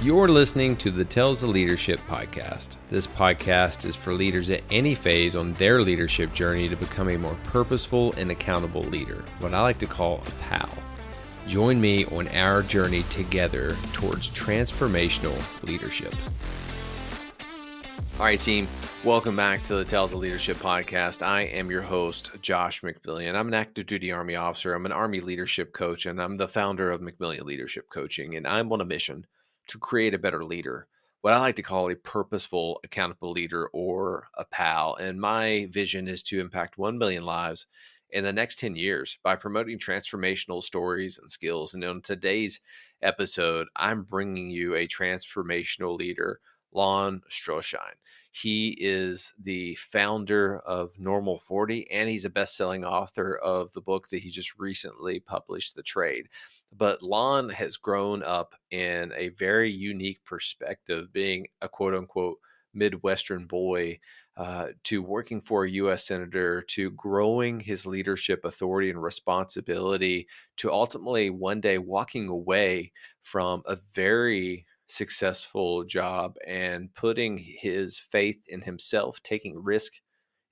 You're listening to the Tales of Leadership podcast. This podcast is for leaders at any phase on their leadership journey to become a more purposeful and accountable leader, what I like to call a pal. Join me on our journey together towards transformational leadership. All right, team. Welcome back to the Tales of Leadership podcast. I am your host, Josh McMillian. I'm an active duty Army officer. I'm an Army leadership coach, and I'm the founder of McMillian Leadership Coaching, and I'm on a mission to create a better leader, what I like to call a purposeful, accountable leader, or a pal. And my vision is to impact 1 million lives in the next 10 years by promoting transformational stories and skills. And on today's episode, I'm bringing you a transformational leader, Lon Stroschein. He is the founder of Normal 40, and he's a best-selling author of the book that he just recently published, The Trade. But Lon has grown up in a very unique perspective, being a quote-unquote Midwestern boy, to working for a U.S. Senator, to growing his leadership authority and responsibility, to ultimately one day walking away from a very successful job and putting his faith in himself, taking risk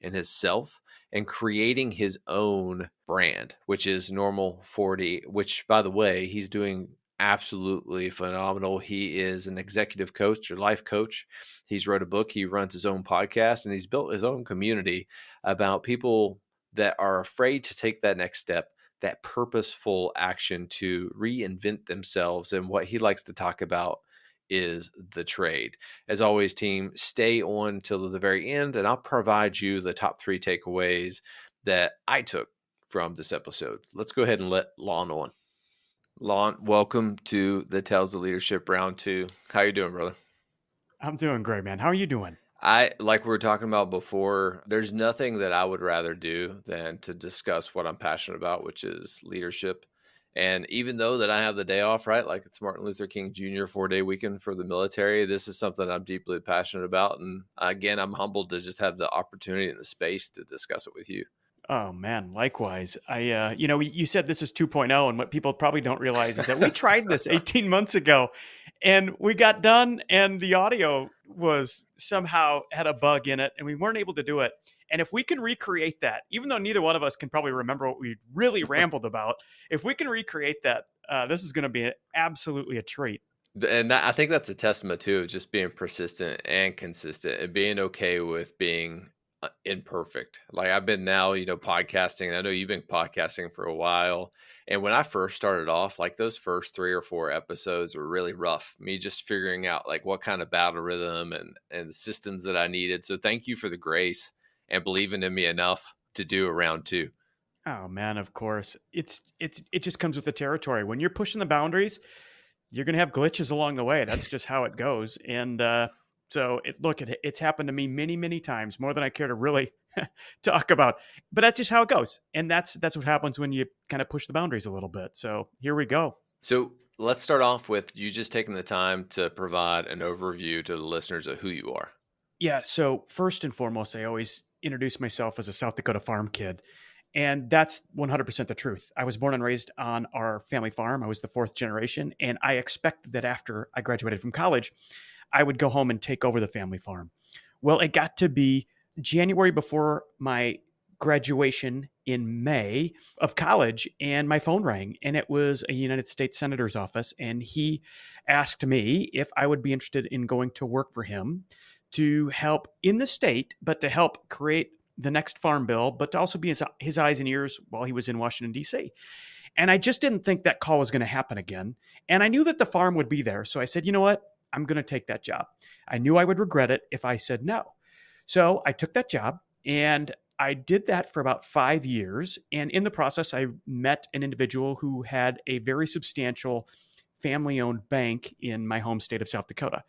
in himself, and creating his own brand, which is Normal 40, which, by the way, he's doing absolutely phenomenal. He is an executive coach or life coach. He's wrote a book, he runs his own podcast, and he's built his own community about people that are afraid to take that next step, that purposeful action to reinvent themselves. And what he likes to talk about is the trade. As always, team, stay on till the very end, and I'll provide you the top 3 takeaways that I took from this episode. Let's go ahead and let Lon on. Lon, welcome to the Tales of Leadership Round 2. How you doing, brother? I'm doing great, man. How are you doing? Like we were talking about before, there's nothing that I would rather do than to discuss what I'm passionate about, which is leadership. And even though that I have the day off, right, like it's Martin Luther King Jr. 4-day weekend for the military, this is something I'm deeply passionate about. And again, I'm humbled to just have the opportunity and the space to discuss it with you. Oh, man, likewise. You said this is 2.0, and what people probably don't realize is that we tried this 18 months ago, and we got done, and the audio was somehow had a bug in it, and we weren't able to do it. And if we can recreate that, even though neither one of us can probably remember what we really rambled about, if we can recreate that, this is going to be absolutely a treat. And I think that's a testament to just being persistent and consistent and being okay with being imperfect. Like I've been now, podcasting, and I know you've been podcasting for a while. And when I first started off, like those first 3 or 4 episodes were really rough. Me just figuring out like what kind of battle rhythm and systems that I needed. So thank you for the grace and believing in me enough to do a round 2. Oh man, of course. It just comes with the territory. When you're pushing the boundaries, you're going to have glitches along the way. That's just how it goes. And it's happened to me many, many times, more than I care to really talk about. But that's just how it goes. And that's what happens when you kind of push the boundaries a little bit. So here we go. So let's start off with you just taking the time to provide an overview to the listeners of who you are. Yeah. So first and foremost, I always introduce myself as a South Dakota farm kid. And that's 100% the truth. I was born and raised on our family farm. I was the 4th generation. And I expected that after I graduated from college, I would go home and take over the family farm. Well, it got to be January before my graduation in May of college, and my phone rang, and it was a United States Senator's office. And he asked me if I would be interested in going to work for him to help in the state, but to help create the next farm bill, but to also be his eyes and ears while he was in Washington, D.C. And I just didn't think that call was going to happen again. And I knew that the farm would be there. So I said, you know what? I'm going to take that job. I knew I would regret it if I said no. So I took that job, and I did that for about 5 years. And in the process, I met an individual who had a very substantial family-owned bank in my home state of South Dakota.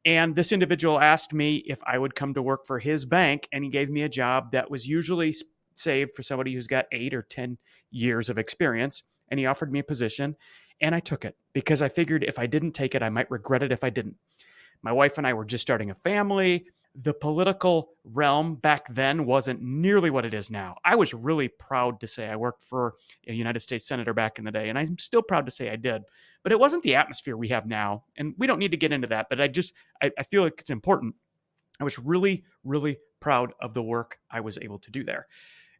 And this individual asked me if I would come to work for his bank, and he gave me a job that was usually saved for somebody who's got 8 or 10 years of experience. And he offered me a position, and I took it because I figured if I didn't take it, I might regret it if I didn't. My wife and I were just starting a family. the political realm back then wasn't nearly what it is now. I was really proud to say I worked for a United States senator back in the day, and I'm still proud to say I did. But it wasn't the atmosphere we have now, and we don't need to get into that. But I feel like it's important. I was really, really proud of the work I was able to do there.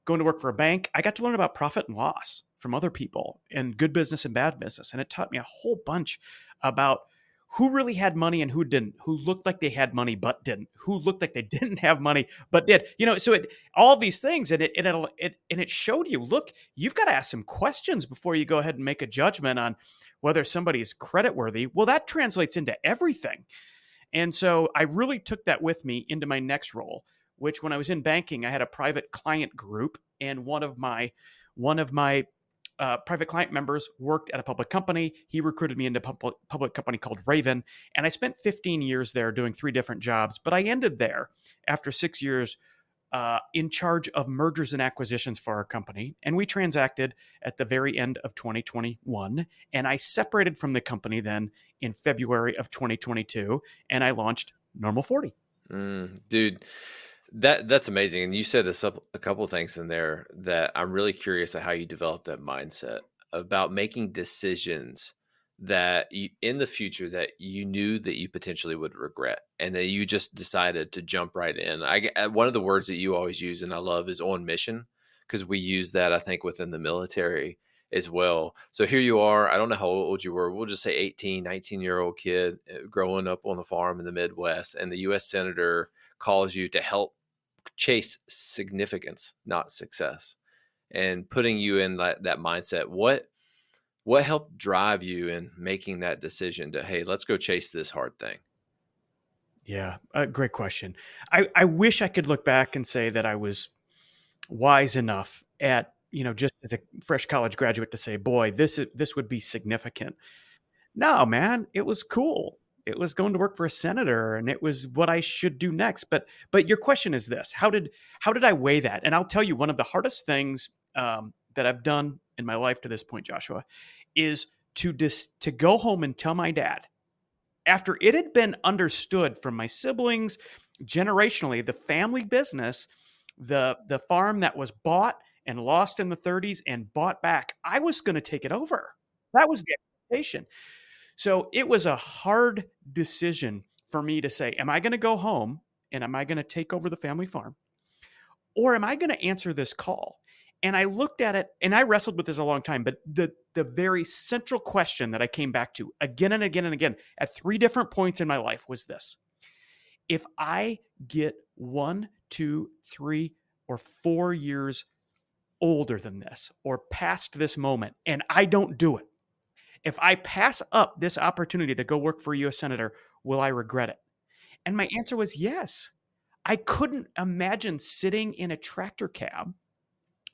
Going to work for a bank, I got to learn about profit and loss from other people and good business and bad business. And it taught me a whole bunch about who really had money and who didn't, who looked like they had money but didn't, who looked like they didn't have money but did. So all these things, and it showed you, look, you've got to ask some questions before you go ahead and make a judgment on whether somebody is creditworthy. Well, that translates into everything. And so I really took that with me into my next role, which when I was in banking, I had a private client group, and one of my private client members worked at a public company. He recruited me into a public company called Raven, and I spent 15 years there doing 3 different jobs. But I ended there after 6 years in charge of mergers and acquisitions for our company. And we transacted at the very end of 2021. And I separated from the company then in February of 2022, and I launched Normal 40. Dude, that's amazing. And you said a couple of things in there that I'm really curious of how you developed that mindset about making decisions that in the future that you knew that you potentially would regret, and that you just decided to jump right in. One of the words that you always use and I love is on mission, because we use that, I think, within the military as well. So here you are, I don't know how old you were. We'll just say 18, 19-year-old kid growing up on the farm in the Midwest, and the U.S. Senator calls you to help chase significance, not success, and putting you in that mindset. What helped drive you in making that decision to, hey, let's go chase this hard thing? Yeah, great question. I wish I could look back and say that I was wise enough at, just as a fresh college graduate to say, boy, this would be significant. No, man, it was cool. It was going to work for a senator, and it was what I should do next. But your question is this: how did I weigh that? And I'll tell you, one of the hardest things that I've done in my life to this point, Joshua, is to go home and tell my dad, after it had been understood from my siblings generationally, the family business, the farm that was bought and lost in the 30s and bought back, I was going to take it over. That was the expectation. So it was a hard decision for me to say, am I going to go home and am I going to take over the family farm? Or am I going to answer this call? And I looked at it, and I wrestled with this a long time, but the very central question that I came back to again and again and again at 3 different points in my life was this: if I get 1, 2, 3, or 4 years older than this, or past this moment, and I don't do it, if I pass up this opportunity to go work for a U.S. Senator, will I regret it? And my answer was yes. I couldn't imagine sitting in a tractor cab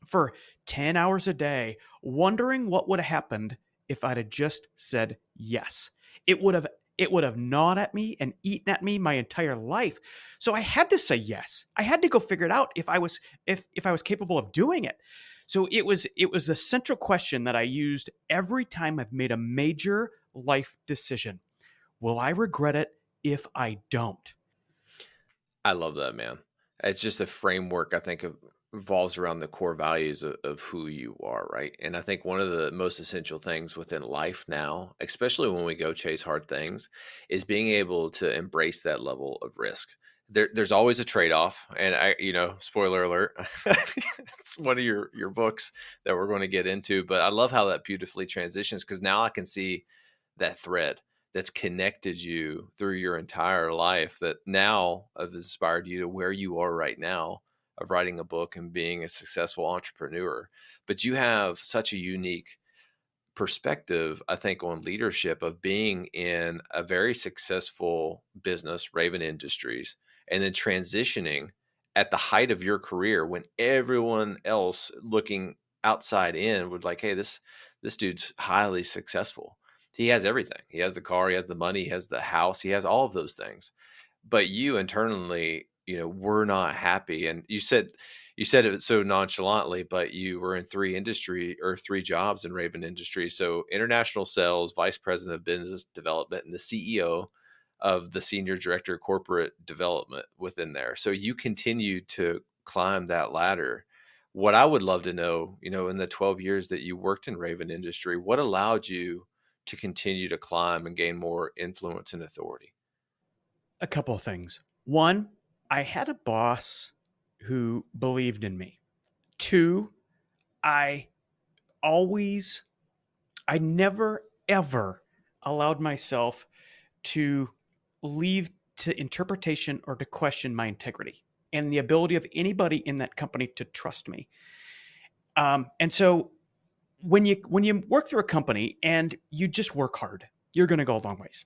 for 10 hours a day, wondering what would have happened if I'd have just said yes. It would have gnawed at me and eaten at me my entire life. So I had to say yes. I had to go figure it out if I was capable of doing it. So it was the central question that I used every time I've made a major life decision. Will I regret it if I don't? I love that, man. It's just a framework, I think, revolves around the core values of who you are, right? And I think one of the most essential things within life now, especially when we go chase hard things, is being able to embrace that level of risk. There's always a trade-off, and spoiler alert, it's one of your books that we're going to get into, but I love how that beautifully transitions, because now I can see that thread that's connected you through your entire life, that now has inspired you to where you are right now, of writing a book and being a successful entrepreneur. But you have such a unique perspective, I think, on leadership, of being in a very successful business, Raven Industries, and then transitioning at the height of your career, when everyone else looking outside in would like, hey, this dude's highly successful. He has everything. He has the car, he has the money, he has the house, he has all of those things. But you internally, were not happy. And you said it so nonchalantly, but you were in 3 jobs in Raven Industries. So international sales, vice president of business development, and the CEO of the senior director of corporate development within there. So you continue to climb that ladder. What I would love to know, in the 12 years that you worked in Raven Industry, what allowed you to continue to climb and gain more influence and authority? A couple of things. One, I had a boss who believed in me. Two, I always, I never, ever allowed myself to leave to interpretation or to question my integrity and the ability of anybody in that company to trust me. And so when you work through a company and you just work hard, you're going to go a long ways.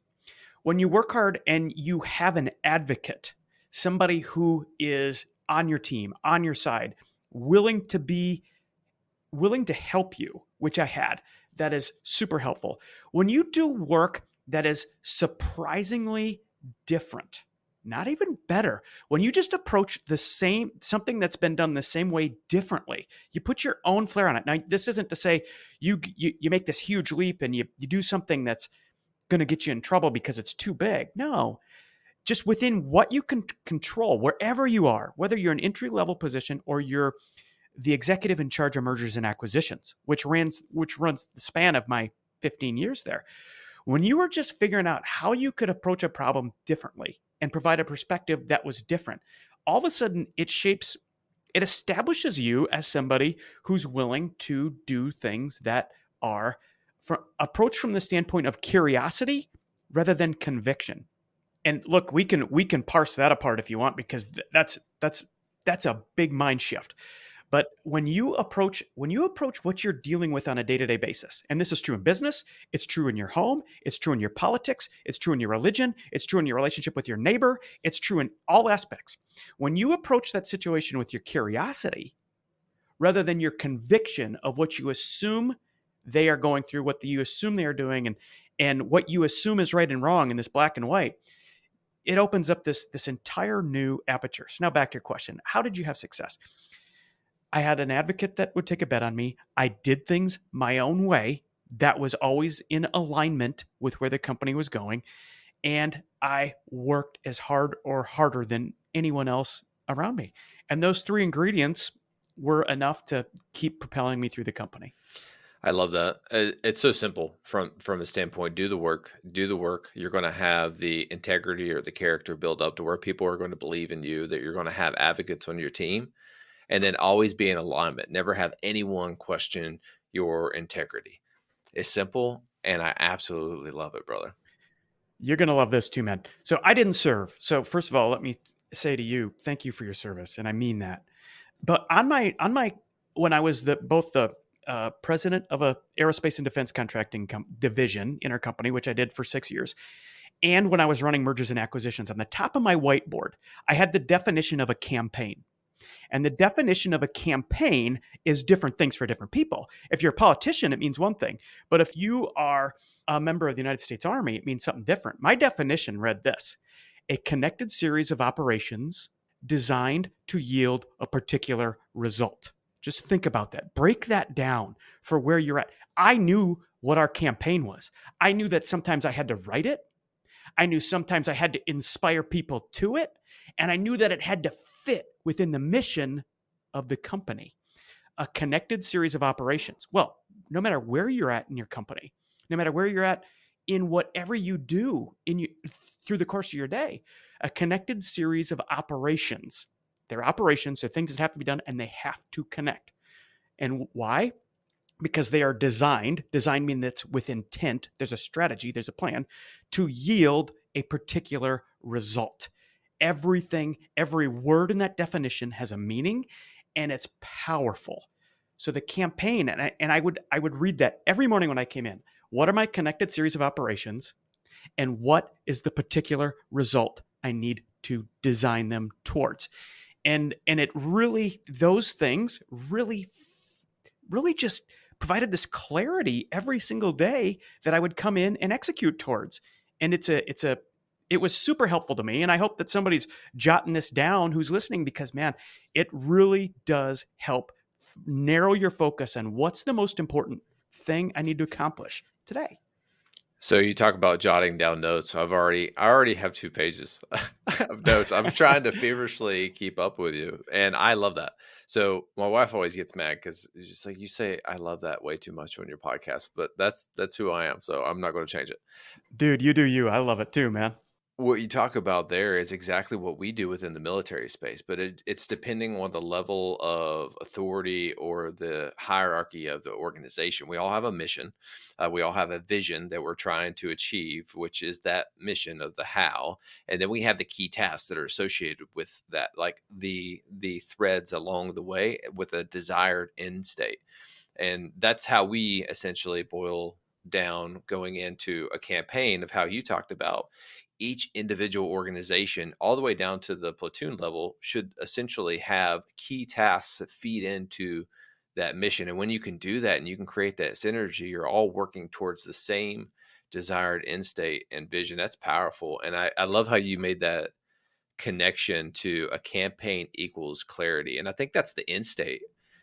When you work hard and you have an advocate, somebody who is on your team, on your side, willing to help you, which I had, that is super helpful. When you do work that is surprisingly different, not even better, when you just approach something that's been done the same way differently, you put your own flair on it. Now, this isn't to say you make this huge leap and you do something that's going to get you in trouble because it's too big. No, just within what you can control, wherever you are, whether you're an entry-level position or you're the executive in charge of mergers and acquisitions, which runs the span of my 15 years there. When you were just figuring out how you could approach a problem differently and provide a perspective that was different, all of a sudden it establishes you as somebody who's willing to do things that are approach from the standpoint of curiosity rather than conviction. And look, we can parse that apart if you want, because that's a big mind shift. But when you approach what you're dealing with on a day-to-day basis, and this is true in business, it's true in your home, it's true in your politics, it's true in your religion, it's true in your relationship with your neighbor, it's true in all aspects. When you approach that situation with your curiosity, rather than your conviction of what you assume they are going through, what you assume they are doing, and what you assume is right and wrong in this black and white, it opens up this entire new aperture. So now back to your question. How did you have success? I had an advocate that would take a bet on me. I did things my own way. That was always in alignment with where the company was going. And I worked as hard or harder than anyone else around me. And those three ingredients were enough to keep propelling me through the company. I love that. It's so simple from a standpoint. Do the work. You're going to have the integrity or the character build up to where people are going to believe in you, that you're going to have advocates on your team, and then always be in alignment. Never have anyone question your integrity. It's simple, and I absolutely love it, brother. You're going to love this too, man. So I didn't serve. So first of all, let me say to you, thank you for your service. And I mean that. But when I was both the president of a aerospace and defense contracting division in our company, which I did for 6 years, and when I was running mergers and acquisitions, on the top of my whiteboard, I had the definition of a campaign. And the definition of a campaign is different things for different people. If you're a politician, it means one thing. But if you are a member of the United States Army, it means something different. My definition read this: a connected series of operations designed to yield a particular result. Just think about that. Break that down for where you're at. I knew what our campaign was. I knew that sometimes I had to write it. I knew sometimes I had to inspire people to it. And I knew that it had to fit within the mission of the company. A connected series of operations. Well, no matter where you're at in your company, no matter where you're at in whatever you do through the course of your day, a connected series of operations. They're operations, they're things that have to be done, and they have to connect. And why? Because they are designed. Design means that's with intent. There's a strategy, there's a plan to yield a particular result. Everything, every word in that definition has a meaning, and it's powerful. So the campaign, and I would read that every morning when I came in. What are my connected series of operations, and what is the particular result I need to design them towards? And it really, those things really just provided this clarity every single day that I would come in and execute towards. And it was super helpful to me. And I hope that somebody's jotting this down who's listening, because man, it really does help narrow your focus on what's the most important thing I need to accomplish today. So you talk about jotting down notes. I already have 2 pages of notes. I'm trying to feverishly keep up with you, and I love that. So my wife always gets mad because it's just like, you say I love that way too much on your podcast, but that's who I am. So I'm not going to change it. Dude, you do you. I love it too, man. What you talk about there is exactly what we do within the military space, but it's depending on the level of authority or the hierarchy of the organization. We all have a mission. We all have a vision that we're trying to achieve, which is that mission of the how. And then we have the key tasks that are associated with that, like the threads along the way with a desired end state. And that's how we essentially boil down going into a campaign of how you talked about each individual organization, all the way down to the platoon level, should essentially have key tasks that feed into that mission. And when you can do that and you can create that synergy, you're all working towards the same desired end state and vision. That's powerful. And I love how you made that connection to a campaign equals clarity. And I think that's the end state,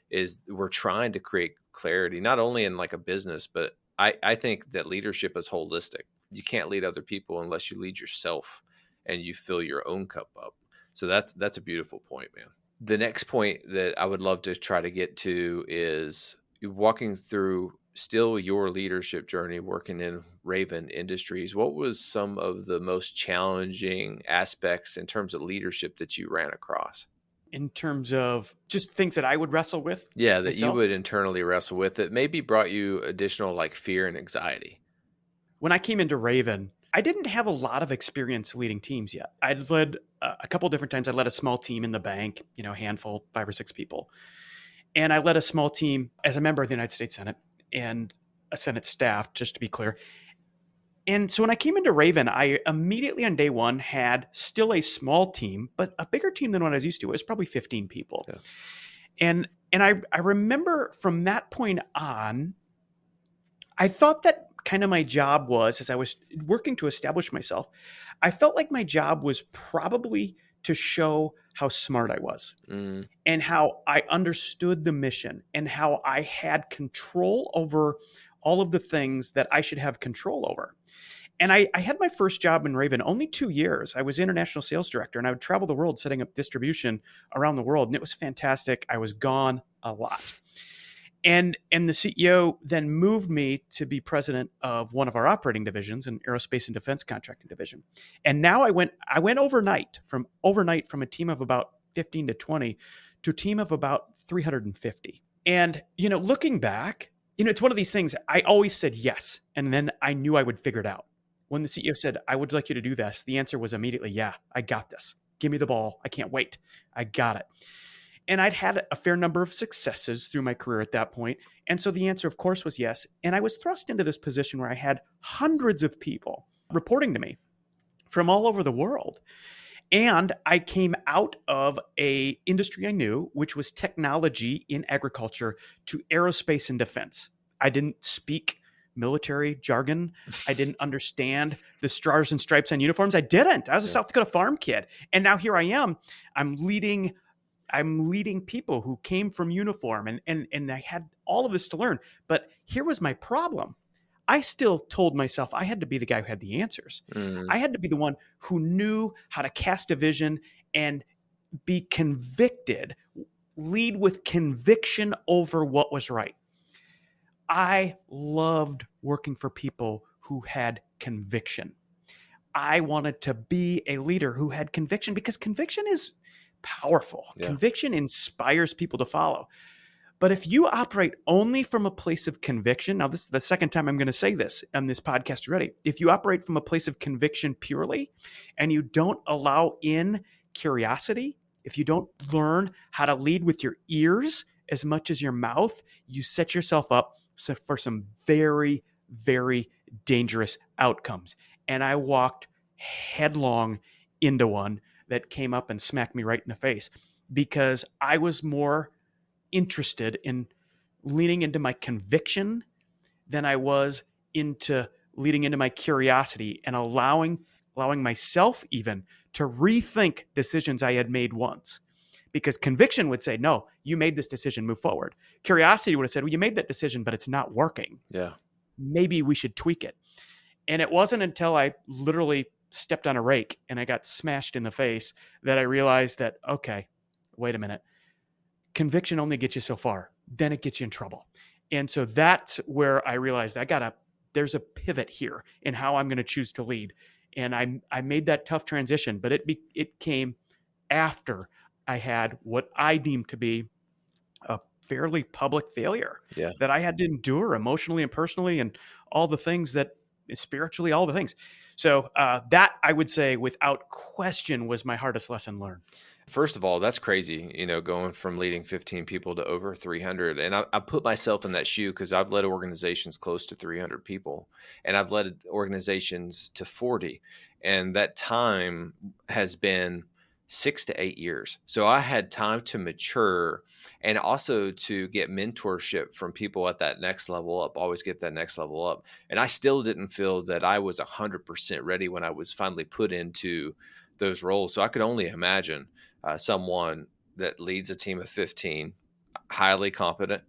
is we're trying to create clarity, not only in like a business, but I think that leadership is holistic. You can't lead other people unless you lead yourself and you fill your own cup up. So that's a beautiful point, man. The next point that I would love to try to get to is walking through still your leadership journey working in Raven Industries. What was some of the most challenging aspects in terms of leadership that you ran across? In terms of just things that I would wrestle with Yeah, that you myself. would internally wrestle with that maybe brought you additional like fear and anxiety. When I came into Raven, I didn't have a lot of experience leading teams yet. I'd led a couple different times. I led a small team in the bank, a handful, 5 or 6 people. And I led a small team as a member of the United States Senate and a Senate staff, just to be clear. And so when I came into Raven, I immediately on day one had still a small team, but a bigger team than what I was used to. It was probably 15 people. Yeah. And I remember from that point on, I thought that kind of my job was, as I was working to establish myself, I felt like my job was probably to show how smart I was and how I understood the mission and how I had control over all of the things that I should have control over. And I had my first job in Raven only 2 years. I was international sales director, and I would travel the world setting up distribution around the world. And it was fantastic. I was gone a lot. And the CEO then moved me to be president of one of our operating divisions, an aerospace and defense contracting division. And now I went overnight from a team of about 15 to 20 to a team of about 350. And, looking back, it's one of these things. I always said yes. And then I knew I would figure it out. When the CEO said, I would like you to do this, the answer was immediately, yeah, I got this. Give me the ball. I can't wait. I got it. And I'd had a fair number of successes through my career at that point. And so the answer, of course, was yes. And I was thrust into this position where I had hundreds of people reporting to me from all over the world. And I came out of an industry I knew, which was technology in agriculture, to aerospace and defense. I didn't speak military jargon. I didn't understand the stars and stripes on uniforms. I didn't. I was a South Dakota farm kid. And now here I am. I'm leading people who came from uniform, and I had all of this to learn. But here was my problem. I still told myself I had to be the guy who had the answers. I had to be the one who knew how to cast a vision and be convicted, lead with conviction over what was right. I loved working for people who had conviction. I wanted to be a leader who had conviction, because conviction is powerful. Yeah. Conviction inspires people to follow. But if you operate only from a place of conviction, now this is the second time I'm going to say this on this podcast already. If you operate from a place of conviction purely, and you don't allow in curiosity, if you don't learn how to lead with your ears as much as your mouth, you set yourself up for some very, very dangerous outcomes. And I walked headlong into one that came up and smacked me right in the face, because I was more interested in leaning into my conviction than I was into leading into my curiosity and allowing myself even to rethink decisions I had made once. Because conviction would say, no, you made this decision, move forward. Curiosity would have said, well, you made that decision, but it's not working. Yeah. Maybe we should tweak it. And it wasn't until I literally stepped on a rake and I got smashed in the face that I realized that, okay, wait a minute. Conviction only gets you so far. Then it gets you in trouble. And so that's where I realized there's a pivot here in how I'm going to choose to lead. And I made that tough transition, but it came after I had what I deemed to be a fairly public failure Yeah. that I had to endure emotionally and personally, and all the things that spiritually, all the things. So that I would say without question was my hardest lesson learned. First of all, that's crazy, going from leading 15 people to over 300. And I put myself in that shoe because I've led organizations close to 300 people, and I've led organizations to 40. And that time has been 6 to 8 years. So I had time to mature and also to get mentorship from people at that next level up, always get that next level up. And I still didn't feel that I was 100% ready when I was finally put into those roles. So I could only imagine someone that leads a team of 15, highly competent,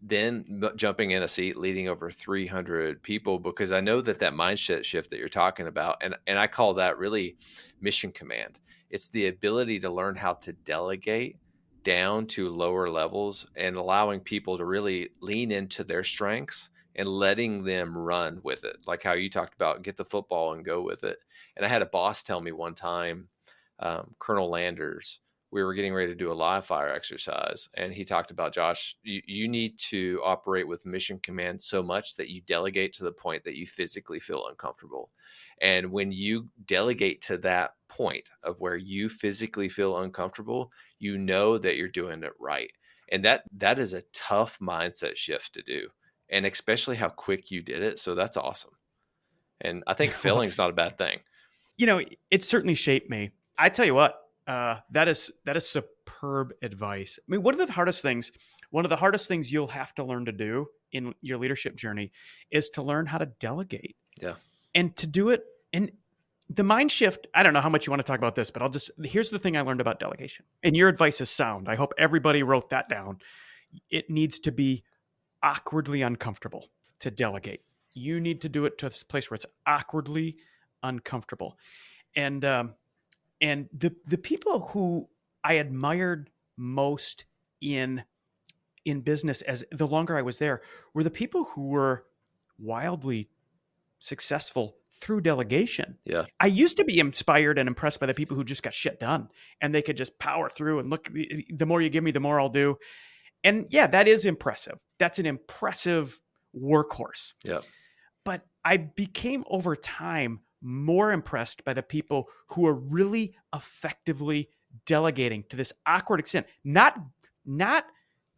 then jumping in a seat leading over 300 people, because I know that mindset shift that you're talking about, and I call that really mission command. It's the ability to learn how to delegate down to lower levels and allowing people to really lean into their strengths and letting them run with it. Like how you talked about, get the football and go with it. And I had a boss tell me one time, Colonel Landers, we were getting ready to do a live fire exercise, and he talked about, Josh, you need to operate with mission command so much that you delegate to the point that you physically feel uncomfortable. And when you delegate to that point of where you physically feel uncomfortable, you know that you're doing it right. And that is a tough mindset shift to do, and especially how quick you did it. So that's awesome. And I think failing is not a bad thing. It certainly shaped me. I tell you what, that is superb advice. I mean, one of the hardest things you'll have to learn to do in your leadership journey is to learn how to delegate. Yeah. And to do it. And the mind shift, I don't know how much you want to talk about this, but here's the thing I learned about delegation. And your advice is sound. I hope everybody wrote that down. It needs to be awkwardly uncomfortable to delegate. You need to do it to this place where it's awkwardly uncomfortable. And the people who I admired most in business, as the longer I was there, were the people who were wildly successful through delegation. Yeah. I used to be inspired and impressed by the people who just got shit done and they could just power through and look, the more you give me, the more I'll do. And yeah, that is impressive. That's an impressive workhorse. Yeah. But I became over time more impressed by the people who are really effectively delegating to this awkward extent, not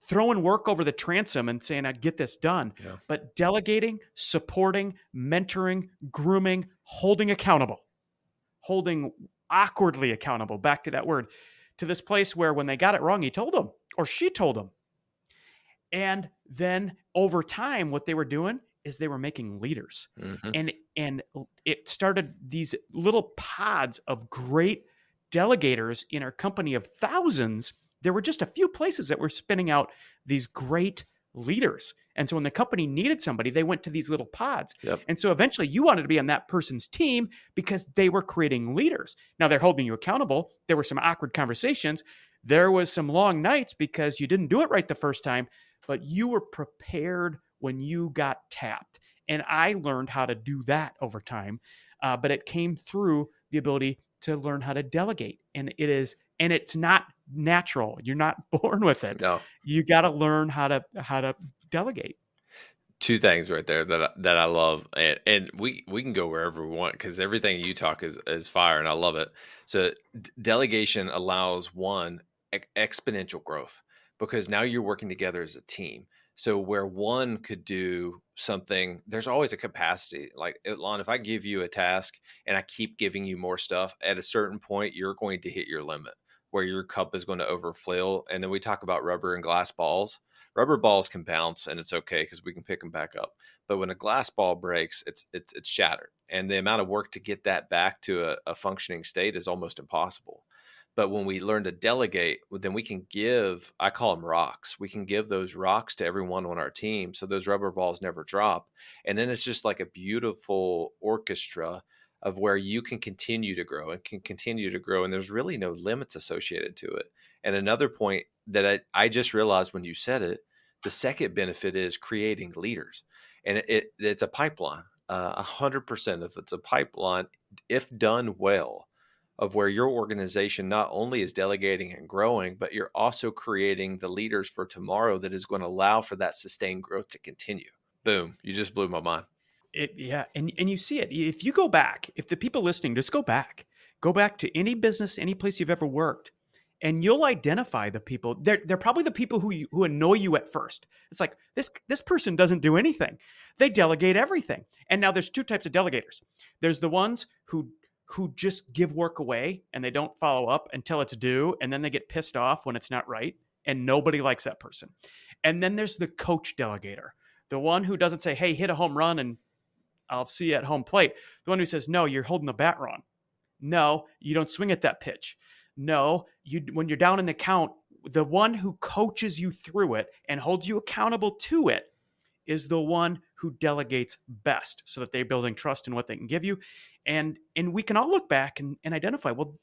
throwing work over the transom and saying, I get this done, but delegating, supporting, mentoring, grooming, holding awkwardly accountable, back to that word, to this place where when they got it wrong, he told them or she told them. And then over time, what they were doing is they were making leaders. Mm-hmm. And it started these little pods of great delegators in our company of thousands. There were just a few places that were spinning out these great leaders. And so when the company needed somebody, they went to these little pods. Yep. And so eventually you wanted to be on that person's team because they were creating leaders. Now they're holding you accountable. There were some awkward conversations. There was some long nights because you didn't do it right the first time, but you were prepared when you got tapped. And I learned how to do that over time. But it came through the ability to learn how to delegate. And it's not natural. You're not born with it. No. You got to learn how to delegate. Two things right there that I love, and we can go wherever we want because everything you talk is fire, and I love it. So delegation allows one exponential growth because now you're working together as a team. So where one could do something, there's always a capacity. Like, Lon, if I give you a task and I keep giving you more stuff, at a certain point, you're going to hit your limit where your cup is going to overflow. And then we talk about rubber and glass balls. Rubber balls can bounce and it's okay because we can pick them back up. But when a glass ball breaks, it's shattered. And the amount of work to get that back to a functioning state is almost impossible. But when we learn to delegate, then we can give, I call them rocks. We can give those rocks to everyone on our team so those rubber balls never drop. And then it's just like a beautiful orchestra of where you can continue to grow and can continue to grow. And there's really no limits associated to it. And another point that I just realized when you said it, the second benefit is creating leaders. And it's a pipeline. 100% if it's a pipeline, if done well, of where your organization not only is delegating and growing, but you're also creating the leaders for tomorrow that is going to allow for that sustained growth to continue. Boom. You just blew my mind. Yeah. And you see it. If you go back, if the people listening, just go back to any business, any place you've ever worked, and you'll identify the people. They're probably the people who annoy you at first. It's like, this person doesn't do anything. They delegate everything. And now there's two types of delegators. There's the ones who just give work away and they don't follow up until it's due, and then they get pissed off when it's not right, and nobody likes that person. And then there's the coach delegator, the one who doesn't say, hey, hit a home run and I'll see you at home plate. The one who says, no, you're holding the bat wrong. No, you don't swing at that pitch. No, when you're down in the count, the one who coaches you through it and holds you accountable to it is the one who delegates best, so that they're building trust in what they can give you. And we can all look back and identify, well,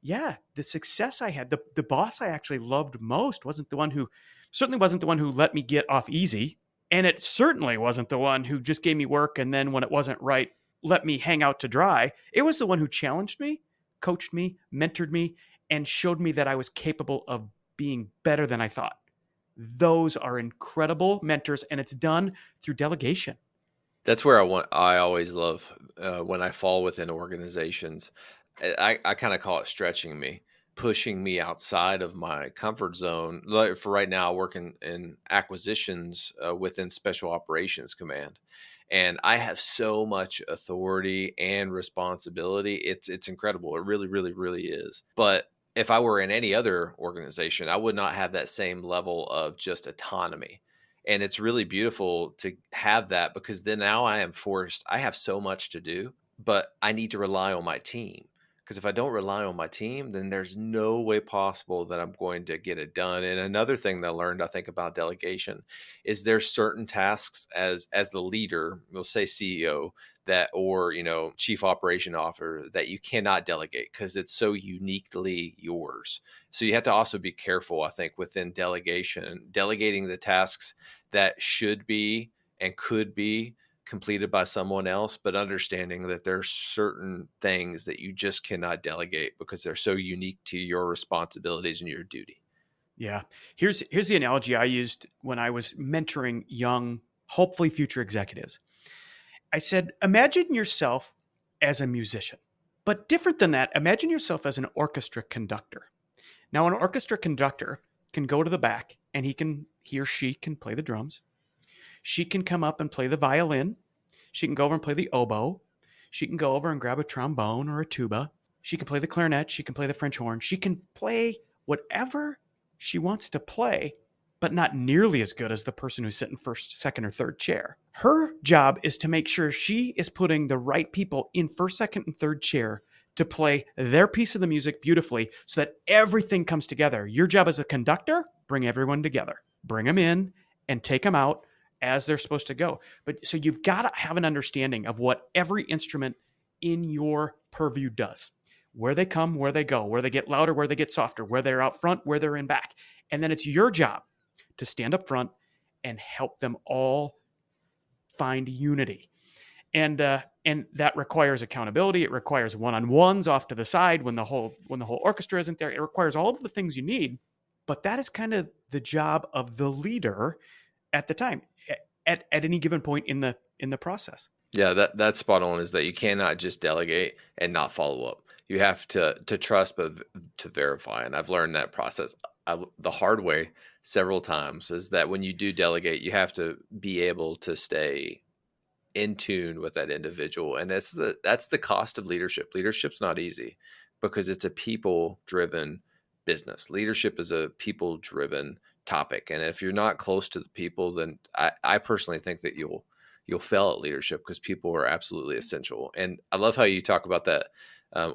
yeah, the success I had, the boss I actually loved most certainly wasn't the one who let me get off easy. And it certainly wasn't the one who just gave me work and then when it wasn't right, let me hang out to dry. It was the one who challenged me, coached me, mentored me, and showed me that I was capable of being better than I thought. Those are incredible mentors, and it's done through delegation. That's where I always love when I fall within organizations. I kind of call it stretching me, pushing me outside of my comfort zone. Like for right now, I work in acquisitions within Special Operations Command. And I have so much authority and responsibility. It's incredible. It really, really, really is. But if I were in any other organization, I would not have that same level of just autonomy. And it's really beautiful to have that, because then now I have so much to do, but I need to rely on my team. Because if I don't rely on my team, then there's no way possible that I'm going to get it done. And another thing that I learned, I think, about delegation is there's certain tasks as the leader, we'll say CEO, that, or, chief operation officer, that you cannot delegate because it's so uniquely yours. So you have to also be careful, I think, within delegating the tasks that should be and could be completed by someone else, but understanding that there's certain things that you just cannot delegate because they're so unique to your responsibilities and your duty. Yeah. Here's the analogy I used when I was mentoring young, hopefully future executives. I said, imagine yourself as a musician, but different than that, imagine yourself as an orchestra conductor. Now, an orchestra conductor can go to the back and he or she can play the drums. She can come up and play the violin. She can go over and play the oboe. She can go over and grab a trombone or a tuba. She can play the clarinet. She can play the French horn. She can play whatever she wants to play, but not nearly as good as the person who's sitting first, second, or third chair. Her job is to make sure she is putting the right people in first, second, and third chair to play their piece of the music beautifully so that everything comes together. Your job as a conductor, bring everyone together. Bring them in and take them out as they're supposed to go. But so you've got to have an understanding of what every instrument in your purview does, where they come, where they go, where they get louder, where they get softer, where they're out front, where they're in back. And then it's your job to stand up front and help them all find unity. And that requires accountability. It requires one-on-ones off to the side when the whole orchestra isn't there. It requires all of the things you need. But that is kind of the job of the leader at the time, at any given point in the process. Yeah, that's spot on, is that you cannot just delegate and not follow up. You have to trust, but to verify. And I've learned that process the hard way several times, is that when you do delegate, you have to be able to stay in tune with that individual. And that's the cost of leadership. Leadership's not easy because it's a people-driven business. Leadership is a people-driven topic. And if you're not close to the people, then I personally think that you'll you'll fail at leadership because people are absolutely essential. And I love how you talk about that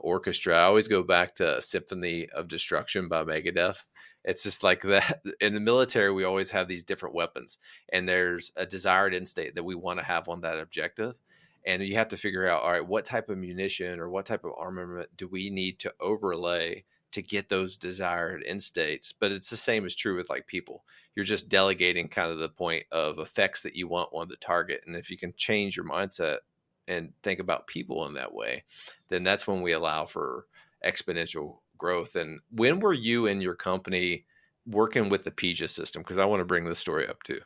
orchestra. I always go back to Symphony of Destruction by Megadeth. It's just like that. In the military, we always have these different weapons, and there's a desired end state that we want to have on that objective. And you have to figure out, all right, what type of munition or what type of armament do we need to overlay to get those desired end states? But it's the same as true with like people. You're just delegating kind of the point of effects that you want on the target. And if you can change your mindset and think about people in that way, then that's when we allow for exponential growth. And when were you in your company working with the PGIS system? Because I want to bring this story up too.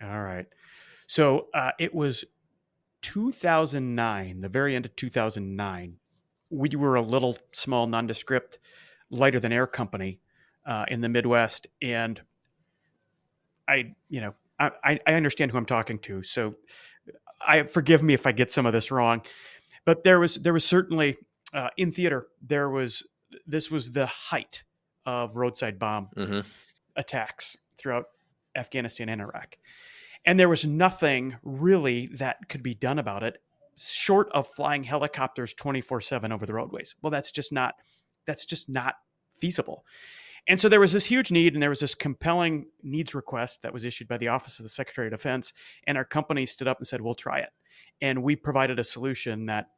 All right. So it was 2009, the very end of 2009. We were a little small, nondescript, lighter than air company in the Midwest. And I understand who I'm talking to. So forgive me if I get some of this wrong, but there was certainly in theater, this was the height of roadside bomb attacks throughout Afghanistan and Iraq. And there was nothing really that could be done about it short of flying helicopters 24/7 over the roadways. Well, that's just not feasible. And so there was this huge need, and there was this compelling needs request that was issued by the Office of the Secretary of Defense. And our company stood up and said, we'll try it. And we provided a solution that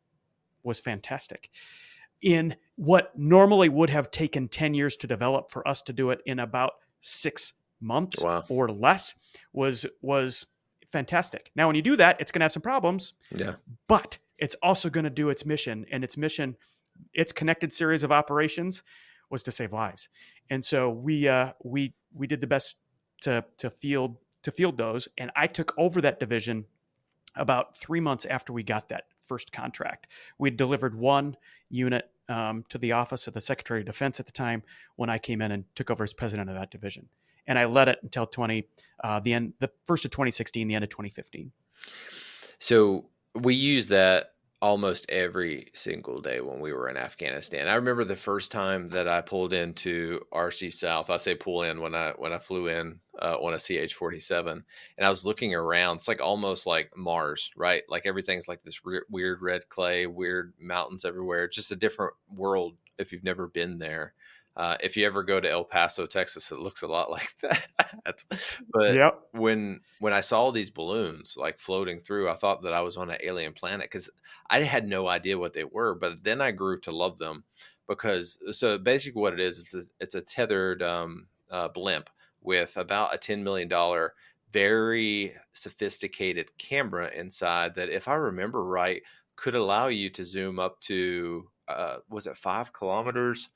was fantastic. In what normally would have taken 10 years to develop, for us to do it in about 6 months or less was fantastic. Now, when you do that, it's going to have some problems, but it's also going to do its mission, and its connected series of operations was to save lives. And so we did the best to field those. And I took over that division about 3 months after we got that first contract. We delivered one unit to the Office of the Secretary of Defense at the time when I came in and took over as president of that division. And I led it until the first of 2016, the end of 2015. So we use that almost every single day when we were in Afghanistan. I remember the first time that I pulled into RC South. I say pull in when I flew in on a CH-47, and I was looking around. It's like almost like Mars, right? Like everything's like this weird red clay, weird mountains everywhere. Just a different world if you've never been there. If you ever go to El Paso, Texas, it looks a lot like that. But when I saw these balloons like floating through, I thought that I was on an alien planet because I had no idea what they were. But then I grew to love them so basically what it is, it's a tethered blimp with about a $10 million, very sophisticated camera inside that, if I remember right, could allow you to zoom up to, was it 5 kilometers?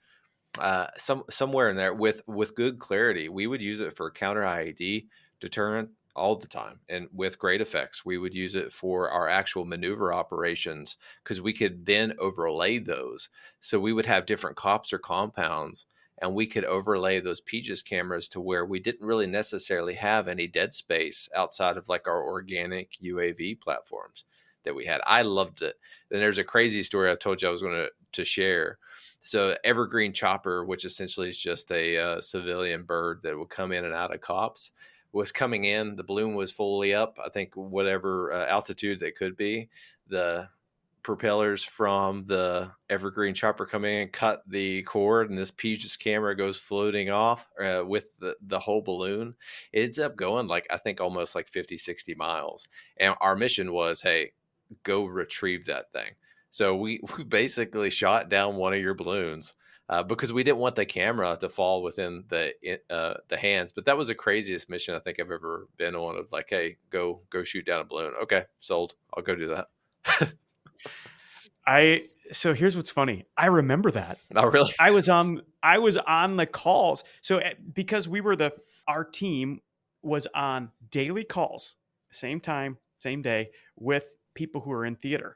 Somewhere in there with good clarity. We would use it for counter IED deterrent all the time, and with great effects. We would use it for our actual maneuver operations because we could then overlay those. So we would have different COPs or compounds, and we could overlay those PGIS cameras to where we didn't really necessarily have any dead space outside of like our organic UAV platforms that we had. I loved it. Then there's a crazy story I told you I was going to share. So Evergreen Chopper, which essentially is just a civilian bird that would come in and out of COPs, was coming in. The balloon was fully up, I think whatever altitude that could be. The propellers from the Evergreen Chopper come in, cut the cord, and this PGIS camera goes floating off with the whole balloon. It ends up going like, I think almost like 50, 60 miles. And our mission was, hey, go retrieve that thing. So we basically shot down one of your balloons because we didn't want the camera to fall within the hands. But that was the craziest mission I think I've ever been on, of like, hey, go shoot down a balloon. Okay, sold. I'll go do that. So here's what's funny. I remember that. Oh, really? I was on the calls. So because our team was on daily calls, same time, same day, with people who were in theater.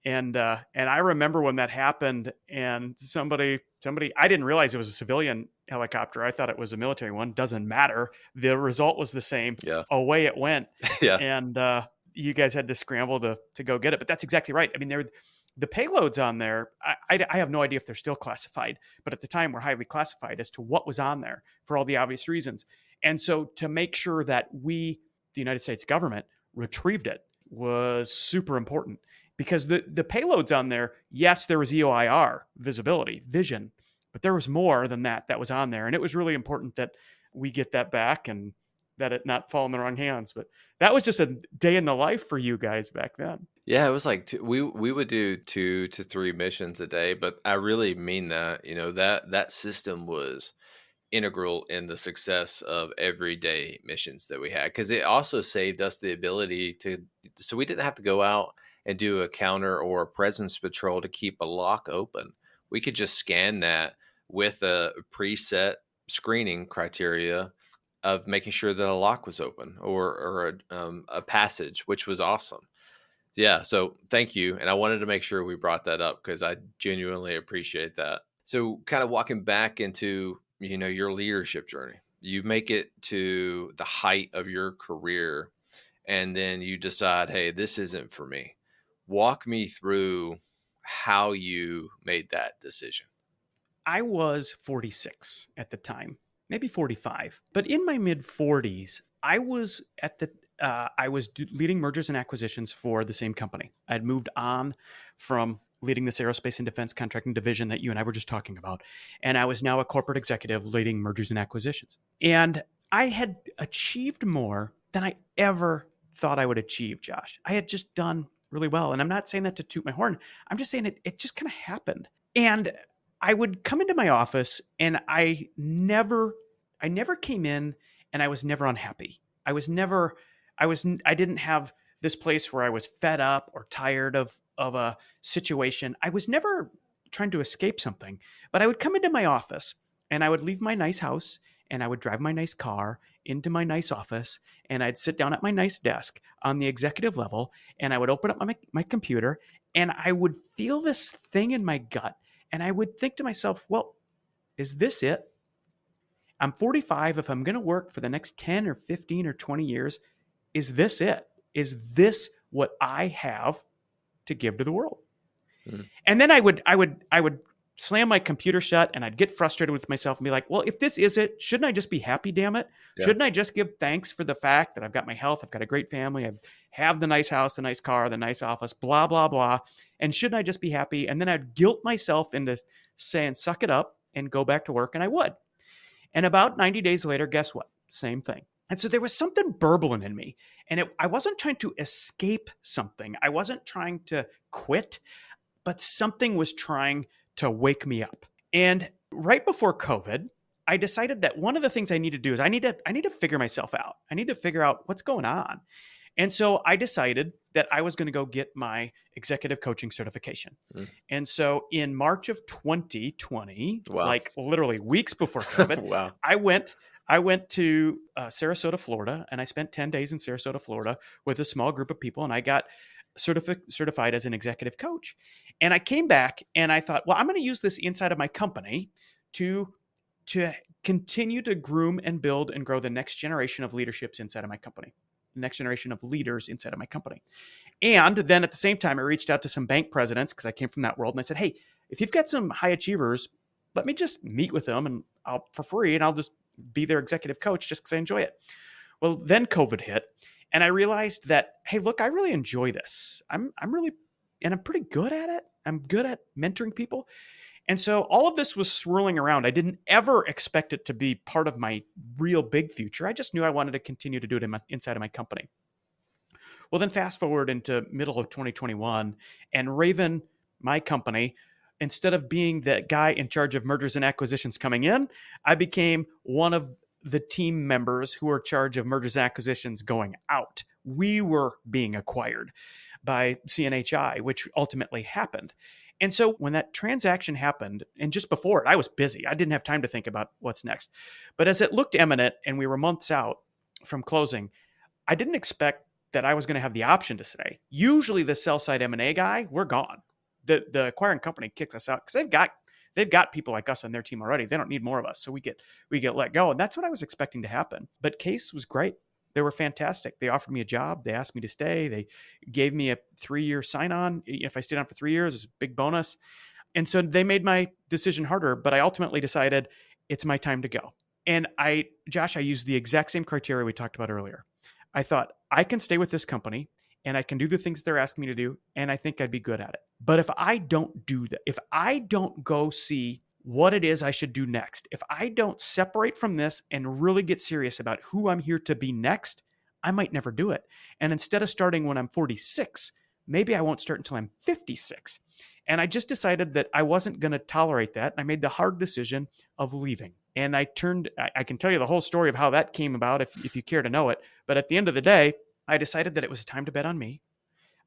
And I remember when that happened, and somebody, I didn't realize it was a civilian helicopter. I thought it was a military one. Doesn't matter. The result was the same. Yeah. Away it went. Yeah. And you guys had to scramble to go get it. But that's exactly right. I mean, the payloads on there, I have no idea if they're still classified, but at the time were highly classified as to what was on there for all the obvious reasons. And so to make sure that the United States government, retrieved it was super important because the payloads on there, yes, there was EOIR, vision, but there was more than that was on there. And it was really important that we get that back and that it not fall in the wrong hands. But that was just a day in the life for you guys back then. Yeah, it was like we would do 2 to 3 missions a day, but I really mean that. That system was integral in the success of everyday missions that we had, because it also saved us the ability so we didn't have to go out and do a counter or a presence patrol to keep a lock open. We could just scan that with a preset screening criteria of making sure that a lock was open or a passage, which was awesome. Yeah, so thank you. And I wanted to make sure we brought that up because I genuinely appreciate that. So kind of walking back into, your leadership journey. You make it to the height of your career and then you decide, hey, this isn't for me. Walk me through how you made that decision. I was 46 at the time, maybe 45, but in my mid 40s, I was leading mergers and acquisitions for the same company. I'd moved on from leading this aerospace and defense contracting division that you and I were just talking about. And I was now a corporate executive leading mergers and acquisitions. And I had achieved more than I ever thought I would achieve, Josh. I had just done really well. And I'm not saying that to toot my horn. I'm just saying it just kind of happened. And I would come into my office and I never came in and I was never unhappy. I didn't have this place where I was fed up or tired of a situation. I was never trying to escape something, but I would come into my office and I would leave my nice house and I would drive my nice car into my nice office and I'd sit down at my nice desk on the executive level and I would open up my computer and I would feel this thing in my gut and I would think to myself, well, is this it? I'm 45. If I'm going to work for the next 10 or 15 or 20 years, is this it? Is this what I have to give to the world? Mm. And then I would slam my computer shut and I'd get frustrated with myself and be like, well, if this is it, shouldn't I just be happy, damn it? Yeah. Shouldn't I just give thanks for the fact that I've got my health, I've got a great family, I have the nice house, the nice car, the nice office, blah, blah, blah. And shouldn't I just be happy? And then I'd guilt myself into saying, suck it up and go back to work. And I would. And about 90 days later, guess what? Same thing. And so there was something burbling in me. And I wasn't trying to escape something. I wasn't trying to quit, but something was trying to wake me up. And right before COVID, I decided that one of the things I need to do is I need to figure myself out. I need to figure out what's going on. And so I decided that I was going to go get my executive coaching certification. Mm. And so in March of 2020, wow, like literally weeks before COVID, wow, I went to Sarasota, Florida, and I spent 10 days in Sarasota, Florida with a small group of people, and I got certified as an executive coach. And I came back and I thought, well, I'm going to use this inside of my company to continue to groom and build and grow the next generation of leaderships inside of my company. Next generation of leaders inside of my company. And then at the same time, I reached out to some bank presidents because I came from that world. And I said, hey, if you've got some high achievers, let me just meet with them and for free. And I'll just be their executive coach just because I enjoy it. Well, then COVID hit. And I realized that, hey, look, I really enjoy this. I'm pretty good at it. I'm good at mentoring people. And so all of this was swirling around. I didn't ever expect it to be part of my real big future. I just knew I wanted to continue to do it inside of my company. Well, then fast forward into middle of 2021, and Raven, my company, instead of being the guy in charge of mergers and acquisitions coming in, I became one of the team members who are in charge of mergers and acquisitions going out. We were being acquired by CNHI, which ultimately happened. And so when that transaction happened, and just before it, I was busy. I didn't have time to think about what's next. But as it looked imminent and we were months out from closing, I didn't expect that I was going to have the option to say, usually the sell side M&A guy, we're gone. The acquiring company kicks us out because they've got people like us on their team already. They don't need more of us. So we get let go. And that's what I was expecting to happen. But Case was great. They were fantastic. They offered me a job. They asked me to stay. They gave me a 3-year sign-on. If I stayed on for 3 years, it's a big bonus. And so they made my decision harder, but I ultimately decided it's my time to go. And Josh, I used the exact same criteria we talked about earlier. I thought I can stay with this company and I can do the things they're asking me to do, and I think I'd be good at it. But if I don't do that, if I don't go see what it is I should do next, if I don't separate from this and really get serious about who I'm here to be next, I might never do it. And instead of starting when I'm 46, maybe I won't start until I'm 56. And I just decided that I wasn't going to tolerate that. I made the hard decision of leaving. And I can tell you the whole story of how that came about if you care to know it. But at the end of the day, I decided that it was time to bet on me.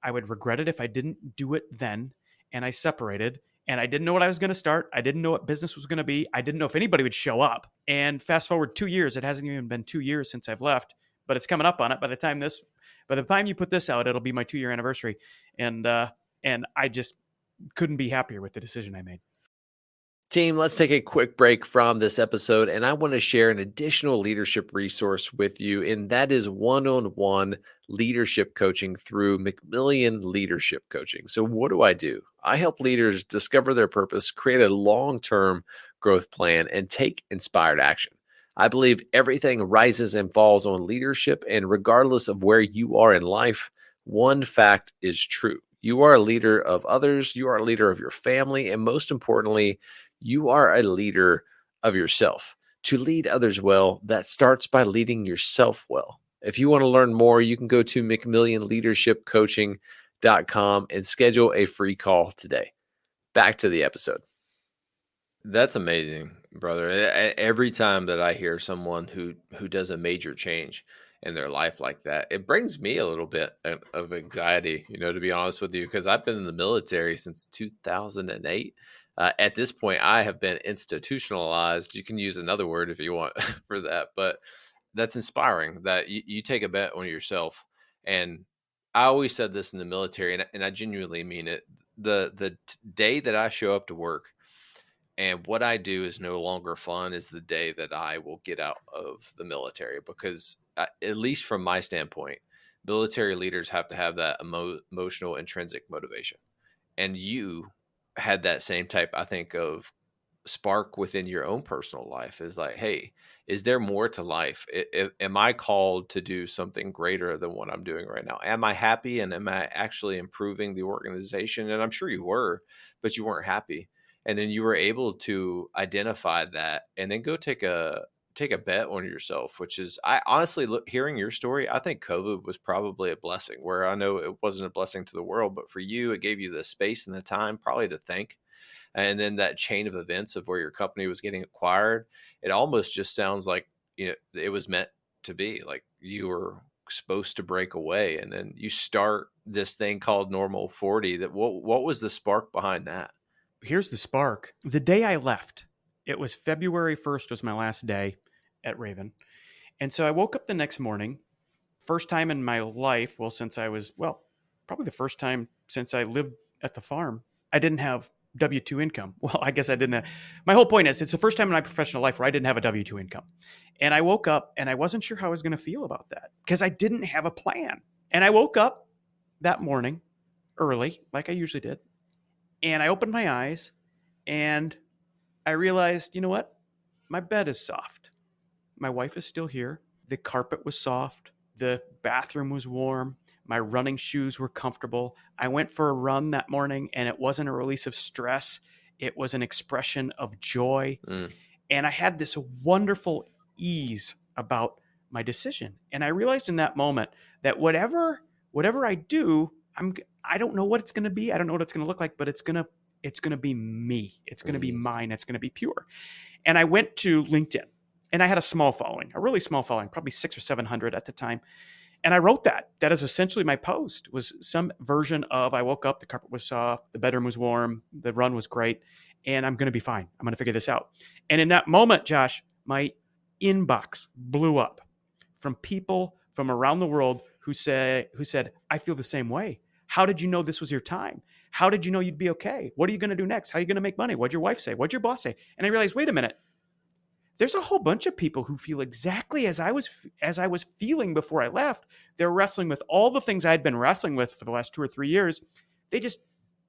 I would regret it if I didn't do it then. And I separated, and I didn't know what I was going to start. I didn't know what business was going to be. I didn't know if anybody would show up. And fast forward 2 years, it hasn't even been 2 years since I've left, but it's coming up on it. By the time you put this out, it'll be my 2-year anniversary. And I just couldn't be happier with the decision I made. Team, let's take a quick break from this episode, and I want to share an additional leadership resource with you, and that is one-on-one leadership coaching through McMillian Leadership Coaching. So what do? I help leaders discover their purpose, create a long-term growth plan, and take inspired action. I believe everything rises and falls on leadership, and regardless of where you are in life, one fact is true. You are a leader of others, you are a leader of your family, and most importantly, you are a leader of yourself. To lead others well, that starts by leading yourself well. If you want to learn more, you can go to McMillionLeadershipCoaching.com and schedule a free call today. Back to the episode. That's amazing, brother. Every time that I hear someone who does a major change in their life like that, it brings me a little bit of anxiety, to be honest with you, because I've been in the military since 2008. At this point, I have been institutionalized. You can use another word if you want for that, but that's inspiring that you take a bet on yourself. And I always said this in the military, and I genuinely mean it. The day that I show up to work and what I do is no longer fun is the day that I will get out of the military, because at least from my standpoint, military leaders have to have that emotional intrinsic motivation. And you had that same type, I think, of spark within your own personal life. Is like, hey, is there more to life? Am I called to do something greater than what I'm doing right now? Am I happy, and am I actually improving the organization? And I'm sure you were, but you weren't happy. And then you were able to identify that and then go take a bet on yourself, which is, I honestly, hearing your story, I think COVID was probably a blessing, where I know it wasn't a blessing to the world, but for you, it gave you the space and the time probably to think. And then that chain of events of where your company was getting acquired, it almost just sounds like, it was meant to be. Like you were supposed to break away, and then you start this thing called Normal 40. What was the spark behind that? Here's the spark. The day I left, it was February 1st was my last day at Raven. And so I woke up the next morning, first time in my life, since I was, probably the first time since I lived at the farm, I didn't have W-2 income. Well, I guess I didn't have, my whole point is, it's the first time in my professional life where I didn't have a W-2 income. And I woke up and I wasn't sure how I was going to feel about that, because I didn't have a plan. And I woke up that morning early, like I usually did. And I opened my eyes and I realized, you know what? My bed is soft. My wife is still here. The carpet was soft. The bathroom was warm. My running shoes were comfortable. I went for a run that morning, and it wasn't a release of stress. It was an expression of joy. And I had this wonderful ease about my decision. And I realized in that moment that whatever I do, I don't know what it's going to be. I don't know what it's going to look like, but it's going to be me. It's going to be mine. It's going to be pure. And I went to LinkedIn, and I had a really small following, probably 600 or 700 at the time. And I wrote that is essentially my post, was some version of, I woke up, the carpet was soft, the bedroom was warm, the run was great, and I'm going to be fine. I'm going to figure this out. And in that moment, Josh, my inbox blew up from people from around the world who said, I feel the same way. How did you know this was your time? How did you know you'd be okay? What are you going to do next? How are you going to make money? What'd your wife say? What'd your boss say? And I realized, wait a minute. There's a whole bunch of people who feel exactly as I was feeling before I left. They're wrestling with all the things I'd been wrestling with for the last 2 or 3 years. They just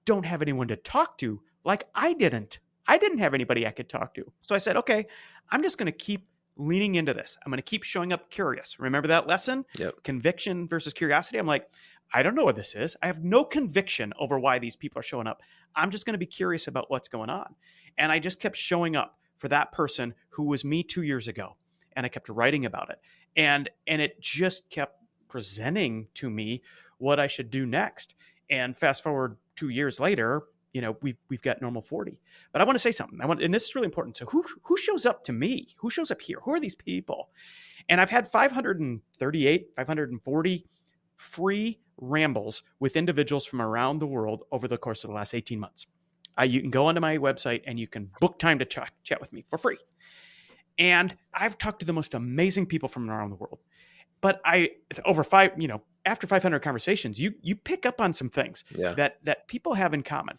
don't have anyone to talk to, like I didn't. I didn't have anybody I could talk to. So I said, okay, I'm just going to keep leaning into this. I'm going to keep showing up curious. Remember that lesson? Yep. Conviction versus curiosity. I'm like, I don't know what this is. I have no conviction over why these people are showing up. I'm just going to be curious about what's going on. And I just kept showing up for that person who was me 2 years ago. And I kept writing about it. And it just kept presenting to me what I should do next. And fast forward 2 years later, we've got normal 40. But I want to say something. And this is really important. So who shows up to me? Who shows up here? Who are these people? And I've had 538, 540 free rambles with individuals from around the world over the course of the last 18 months. You can go onto my website and you can book time to chat with me for free. And I've talked to the most amazing people from around the world. But after 500 conversations, you pick up on some things that people have in common.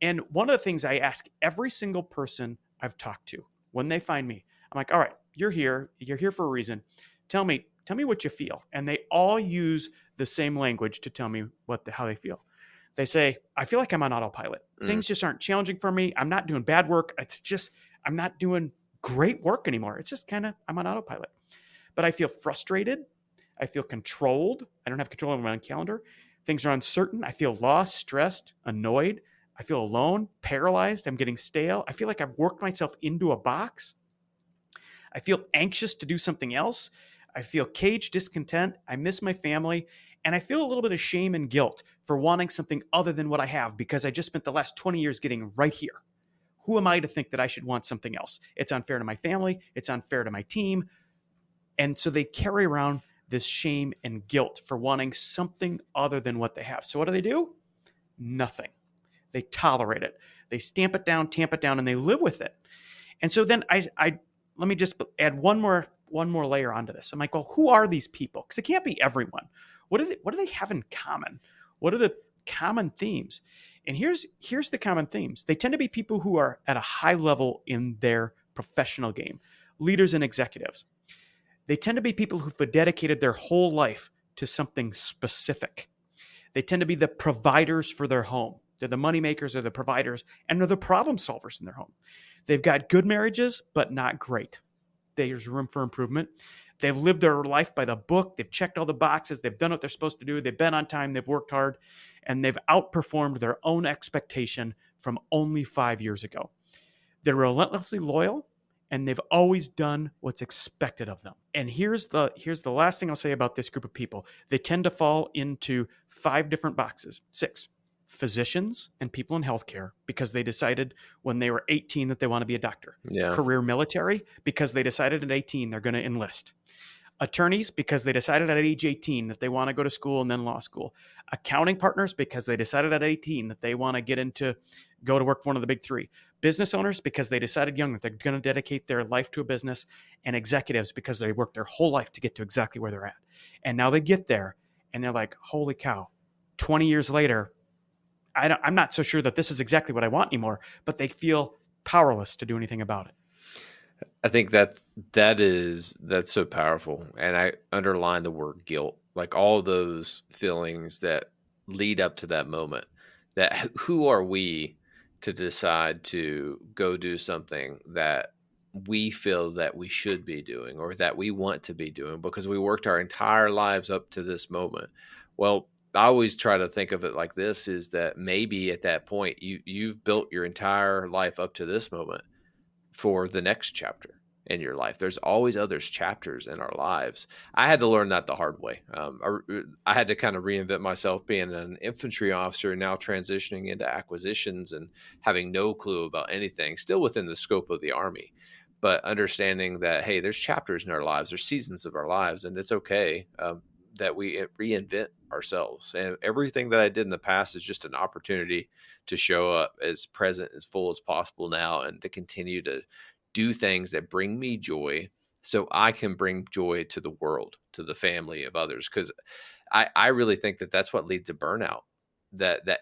And one of the things I ask every single person I've talked to when they find me, I'm like, all right, you're here for a reason. Tell me what you feel. And they all use the same language to tell me how they feel. They say, I feel like I'm on autopilot. Things just aren't challenging for me. I'm not doing bad work. It's just, I'm not doing great work anymore. It's just kind of, I'm on autopilot. But I feel frustrated. I feel controlled. I don't have control over my own calendar. Things are uncertain. I feel lost, stressed, annoyed. I feel alone, paralyzed. I'm getting stale. I feel like I've worked myself into a box. I feel anxious to do something else. I feel caged, discontent. I miss my family. And I feel a little bit of shame and guilt for wanting something other than what I have because I just spent the last 20 years getting right here. Who am I to think that I should want something else? It's unfair to my family. It's unfair to my team. And so they carry around this shame and guilt for wanting something other than what they have. So what do? Nothing. They tolerate it. They stamp it down, tamp it down, and they live with it. And so then I let me just add one more layer onto this. I'm like, well, who are these people? Because it can't be everyone. What do they have in common? What are the common themes? And here's the common themes. They tend to be people who are at a high level in their professional game, leaders and executives. They tend to be people who've dedicated their whole life to something specific. They tend to be the providers for their home. They're the money makers, they're the providers, and they're the problem solvers in their home. They've got good marriages, but not great. There's room for improvement. They've lived their life by the book. They've checked all the boxes. They've done what they're supposed to do. They've been on time. They've worked hard, and they've outperformed their own expectation from only 5 years ago. They're relentlessly loyal, and they've always done what's expected of them. And here's the last thing I'll say about this group of people. They tend to fall into 5 different boxes, 6. Physicians and people in healthcare because they decided when they were 18 that they want to be a doctor. Yeah. Career military because they decided at 18 they're going to enlist. Attorneys because they decided at age 18 that they want to go to school and then law school. Accounting partners because they decided at 18 that they want to go to work for one of the big 3. Business owners because they decided young that they're going to dedicate their life to a business. And executives because they worked their whole life to get to exactly where they're at. And now they get there and they're like, holy cow, 20 years later, I'm not so sure that this is exactly what I want anymore, but they feel powerless to do anything about it. I think that's so powerful. And I underline the word guilt, like all those feelings that lead up to that moment, that who are we to decide to go do something that we feel that we should be doing or that we want to be doing because we worked our entire lives up to this moment. Well, I always try to think of it like this, is that maybe at that point you've built your entire life up to this moment for the next chapter in your life. There's always other chapters in our lives. I had to learn that the hard way. I had to kind of reinvent myself being an infantry officer, now transitioning into acquisitions and having no clue about anything, still within the scope of the Army, but understanding that, hey, there's chapters in our lives, there's seasons of our lives, and it's okay that we reinvent ourselves. And everything that I did in the past is just an opportunity to show up as present, as full as possible now, and to continue to do things that bring me joy so I can bring joy to the world, to the family of others. Because I really think that that's what leads to burnout, that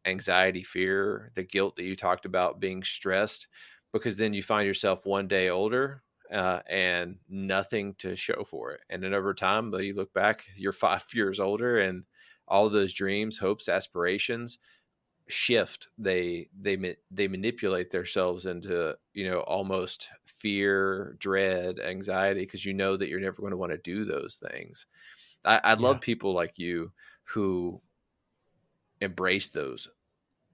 anxiety, fear, the guilt that you talked about, being stressed, because then you find yourself one day older and nothing to show for it. And then over time, you look back, you're 5 years older, and all those dreams, hopes, aspirations shift, they manipulate themselves into, almost fear, dread, anxiety, because you know that you're never going to want to do those things. I Yeah. love people like you who embrace those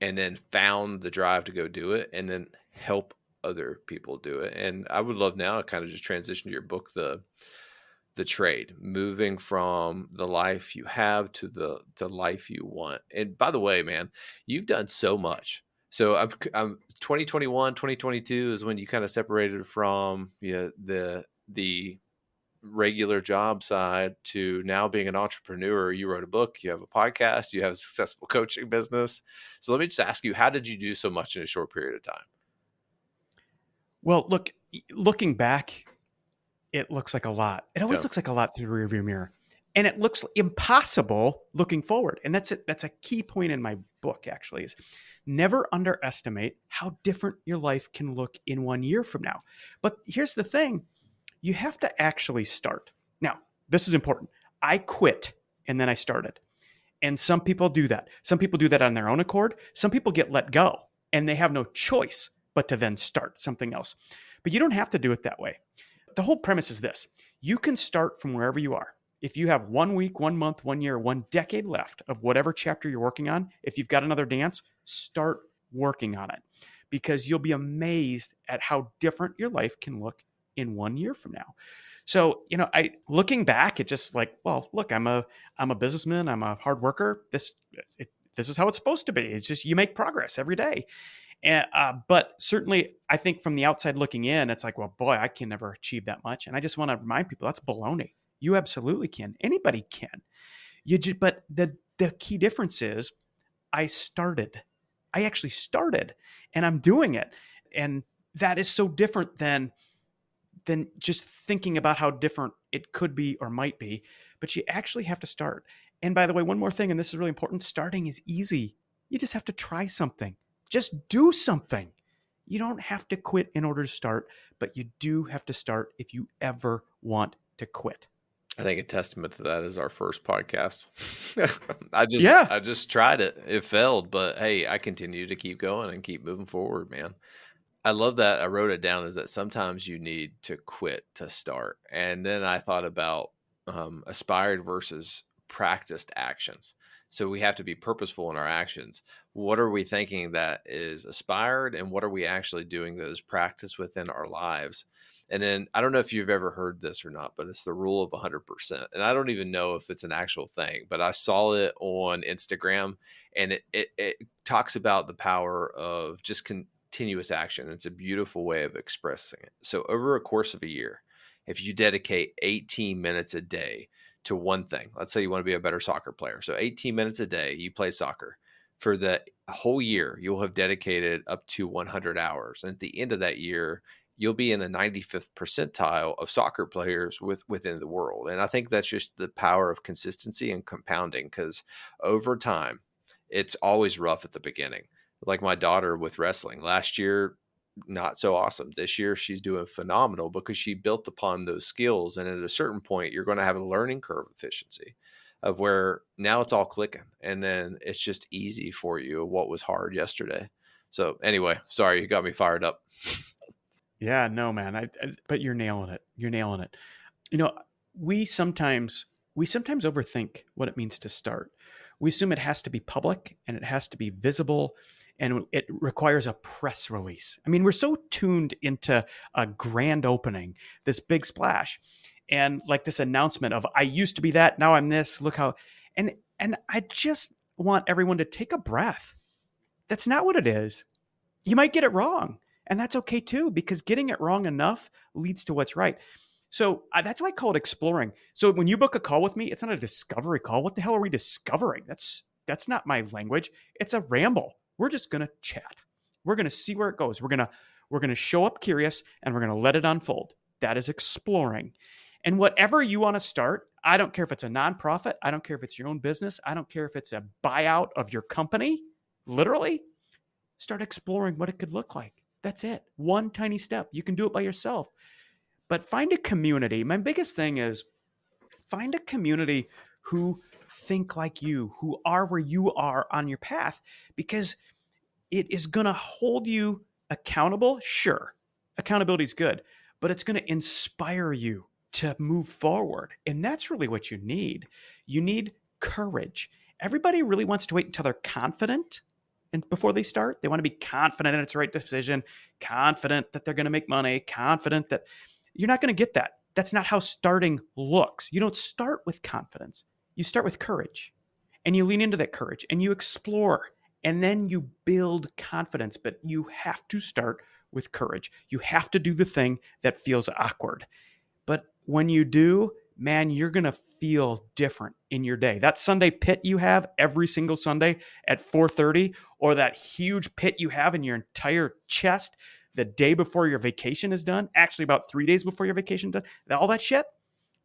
and then found the drive to go do it and then help other people do it. And I would love now to kind of just transition to your book, the trade, moving from the life you have to the life you want. And by the way, man, you've done so much. So I'm 2021, 2022 is when you kind of separated from, the regular job side to now being an entrepreneur. You wrote a book, you have a podcast, you have a successful coaching business. So let me just ask you, how did you do so much in a short period of time? Well, looking back, it looks like a lot. It always Yeah. looks like a lot through the rearview mirror. And it looks impossible looking forward. And that's it. That's a key point in my book, actually, is never underestimate how different your life can look in 1 year from now. But here's the thing, you have to actually start. Now, this is important. I quit and then I started. And some people do that. Some people do that on their own accord. Some people get let go and they have no choice but to then start something else. But you don't have to do it that way. The whole premise is this: you can start from wherever you are. If you have 1 week, 1 month, 1 year, 1 decade left of whatever chapter you're working on, if you've got another dance, start working on it, because you'll be amazed at how different your life can look in 1 year from now. So, looking back, it just like, well, look, I'm a businessman, I'm a hard worker. This is how it's supposed to be. It's just, you make progress every day. And, but certainly, I think from the outside looking in, it's like, well, boy, I can never achieve that much. And I just want to remind people that's baloney. You absolutely can. Anybody can. But the key difference is I started. I actually started, and I'm doing it. And that is so different than just thinking about how different it could be or might be. But you actually have to start. And by the way, one more thing, and this is really important, starting is easy. You just have to try something. Just do something. You don't have to quit in order to start, but you do have to start if you ever want to quit. I think a testament to that is our first podcast. Yeah. I just tried it. It failed, but hey, I continue to keep going and keep moving forward, man. I love that. I wrote it down, is that sometimes you need to quit to start. And then I thought about aspired versus practiced actions. So we have to be purposeful in our actions. What are we thinking that is aspired, and what are we actually doing that is practice within our lives? And then I don't know if you've ever heard this or not, but it's the rule of 100%. And I don't even know if it's an actual thing, but I saw it on Instagram, and it talks about the power of just continuous action. It's a beautiful way of expressing it. So over a course of a year, if you dedicate 18 minutes a day to one thing, let's say you want to be a better soccer player. So 18 minutes a day, you play soccer. For the whole year, you'll have dedicated up to 100 hours. And at the end of that year, you'll be in the 95th percentile of soccer players within the world. And I think that's just the power of consistency and compounding, because over time, it's always rough at the beginning. Like my daughter with wrestling last year, not so awesome. This year, she's doing phenomenal because she built upon those skills. And at a certain point, you're going to have a learning curve efficiency of where now it's all clicking. And then it's just easy for you what was hard yesterday. So anyway, sorry, you got me fired up. Yeah, no, man. But you're nailing it. You're nailing it. You know, we sometimes overthink what it means to start. We assume it has to be public and it has to be visible and it requires a press release. I mean, we're so tuned into a grand opening, this big splash, and like this announcement of I used to be that, now I'm this. Look how, and I just want everyone to take a breath. That's not what it is. You might get it wrong, and that's okay too, because getting it wrong enough leads to what's right. So that's why I call it exploring. So when you book a call with me, it's not a discovery call. What the hell are we discovering? That's not my language. It's a ramble. We're just going to chat. We're going to see where it goes. We're going to show up curious and we're going to let it unfold. That is exploring. And whatever you want to start, I don't care if it's a nonprofit. I don't care if it's your own business. I don't care if it's a buyout of your company. Literally, start exploring what it could look like. That's it. One tiny step. You can do it by yourself. But find a community. My biggest thing is find a community who think like you, who are where you are on your path, because it is going to hold you accountable. Sure, accountability is good, but it's going to inspire you to move forward. And that's really what you need. You need courage. Everybody really wants to wait until they're confident and before they start. They want to be confident that it's the right decision, confident that they're going to make money, confident that you're not going to get that. That's not how starting looks. You don't start with confidence. You start with courage, and you lean into that courage and you explore, and then you build confidence. But you have to start with courage. You have to do the thing that feels awkward. But when you do, man, you're going to feel different in your day. That Sunday pit you have every single Sunday at 4:30, or that huge pit you have in your entire chest the day before your vacation is done, actually about 3 days before your vacation is done, all that shit,